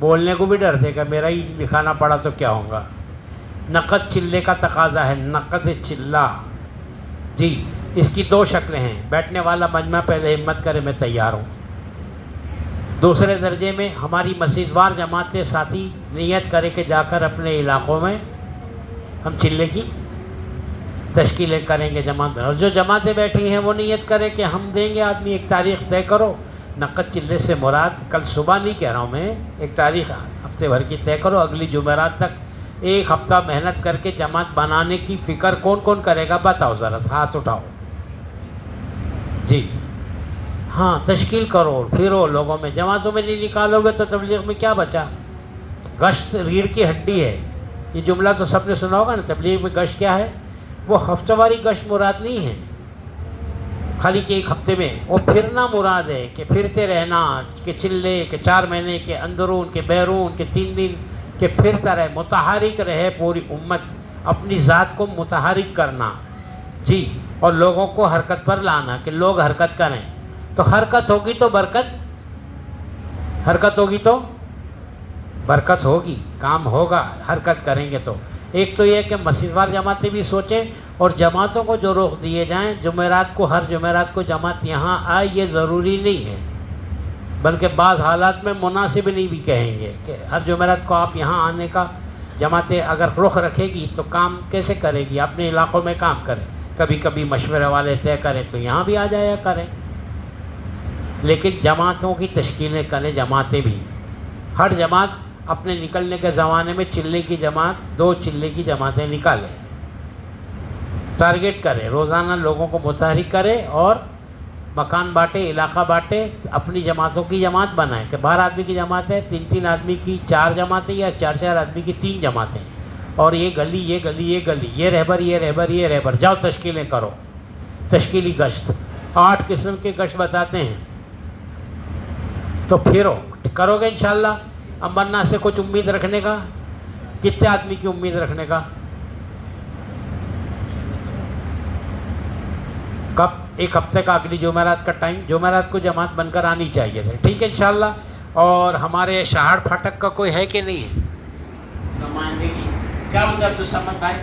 بولنے کو بھی ڈرتے کہ میرا ہی لکھانا پڑا تو کیا ہوگا. نقد چلے کا تقاضا ہے، نقد چلہ. جی اس کی 2 شکلیں ہیں. بیٹھنے والا مجمع پہلے ہمت کرے، میں تیار ہوں. دوسرے درجے میں ہماری مسجد وار جماعتیں ساتھی نیت کرے کہ جا کر اپنے علاقوں میں ہم چلے کی تشکیلیں کریں گے جماعت. اور جو جماعتیں بیٹھی ہیں وہ نیت کرے کہ ہم دیں گے. آدمی ایک تاریخ طے کرو. نقد چلے سے مراد کل صبح نہیں کہہ رہا ہوں میں، ایک تاریخ ہفتے بھر کی طے کرو. اگلی جمعرات تک 1 ہفتہ محنت کر کے جماعت بنانے کی فکر کون کون کرے گا؟ بتاؤ ذرا، ہاتھ اٹھاؤ. جی ہاں تشکیل کرو، پھرو لوگوں میں. جماعتوں میں نہیں نکالو گے تو تبلیغ میں کیا بچا؟ گشت ریڑھ کی ہڈی ہے. یہ جملہ تو سب نے سنا ہوگا نا. تبلیغ میں گشت کیا ہے؟ وہ ہفتہ واری گشت مراد نہیں ہے خالی کہ 1 ہفتے میں. وہ پھرنا مراد ہے کہ پھرتے رہنا، کہ چلے کہ 4 مہینے کے اندرون کے بیرون کے 3 دن کہ پھرتا رہے، متحرک رہے پوری امت. اپنی ذات کو متحرک کرنا. جی اور لوگوں کو حرکت پر لانا کہ لوگ حرکت کریں. تو حرکت ہوگی تو برکت، حرکت ہوگی تو برکت ہوگی، کام ہوگا. حرکت کریں گے تو ایک تو یہ کہ مسجد وار جماعتیں بھی سوچیں، اور جماعتوں کو جو رخ دیے جائیں، جمعرات کو ہر جمعرات کو جماعت یہاں آئے یہ ضروری نہیں ہے، بلکہ بعض حالات میں مناسب نہیں بھی کہیں گے کہ ہر جمعرات کو آپ یہاں آنے کا. جماعتیں اگر رخ رکھے گی تو کام کیسے کرے گی؟ اپنے علاقوں میں کام کریں. کبھی کبھی مشورے والے طے کریں تو یہاں بھی آ جایا کریں. لیکن جماعتوں کی تشکیلیں کریں. جماعتیں بھی ہر جماعت اپنے نکلنے کے زمانے میں چلے کی جماعت 2 چلے کی جماعتیں نکالیں. ٹارگیٹ کرے، روزانہ لوگوں کو متحرک کرے اور مکان بانٹے، علاقہ بانٹے. اپنی جماعتوں کی جماعت بنائیں کہ 12 آدمی کی جماعت ہے، 3 آدمی کی 4 جماعتیں، یا 4 آدمی کی 3 جماعتیں. اور یہ گلی یہ گلی یہ گلی، یہ رہبر یہ رہبر یہ رہبر. جاؤ تشکیلیں کرو. تشکیلی گشت 8 قسم کے گشت بتاتے ہیں. تو پھرو کرو گے انشاءاللہ. امرنا سے کچھ امید رکھنے کا، کتنے آدمی کی امید رکھنے کا؟ کب؟ 1 ہفتے کا، اگلی جمعرات کا ٹائم. جمعرات کو جماعت بن کر آنی چاہیے تھے. ٹھیک ہے انشاءاللہ. اور ہمارے شہاڑ پھاٹک کا کوئی ہے کہ نہیں ہے نمائندگی؟ کیا مطلب عبد الصمد بھائی؟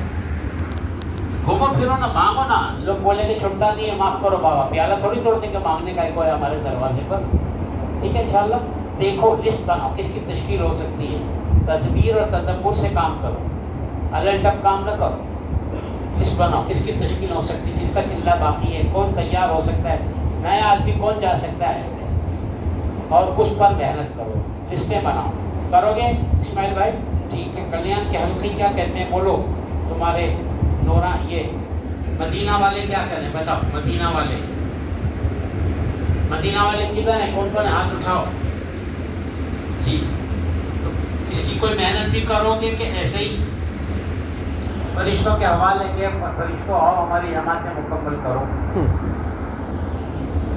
گھومو پھرو نا، مانگو نا. لوگ بولیں کہ چھوٹا نہیں ہے، معاف کرو بابا. پیالہ تھوڑی توڑ دیں گے مانگنے کا کوئی ہمارے دروازے پر. ٹھیک ہے انشاءاللہ. دیکھو لسٹ بناؤ کس کی تشکیل ہو سکتی ہے. تدبیر اور تدبر سے کام کرو، الٹپ کام نہ کرو. لسٹ بناؤ کس کی تشکیل ہو سکتی ہے، جس کا چلہ باقی ہے، کون تیار ہو سکتا ہے. نیا آدمی کون جا سکتا ہے؟ اور اس پر محنت کرو، لسٹیں بناؤ. کرو گے اسماعیل بھائی؟ ٹھیک ہے. کلیان کے حلقے کیا کہتے ہیں بولو. تمہارے نورا یہ مدینہ والے کیا کریں بتاؤ. مدینہ والے کدھر ہیں؟ کون کون ہے؟ ہاتھ اٹھاؤ جی. تو اس کی کوئی محنت بھی کرو گے کہ ایسے ہی فرشتوں کے حوالے کے فرشتوں آؤ ہماری جماعتیں مکمل کرو؟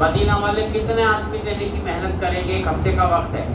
مدینہ والے کتنے آدمی دینے کی محنت کریں گے؟ ایک ہفتے کا وقت ہے.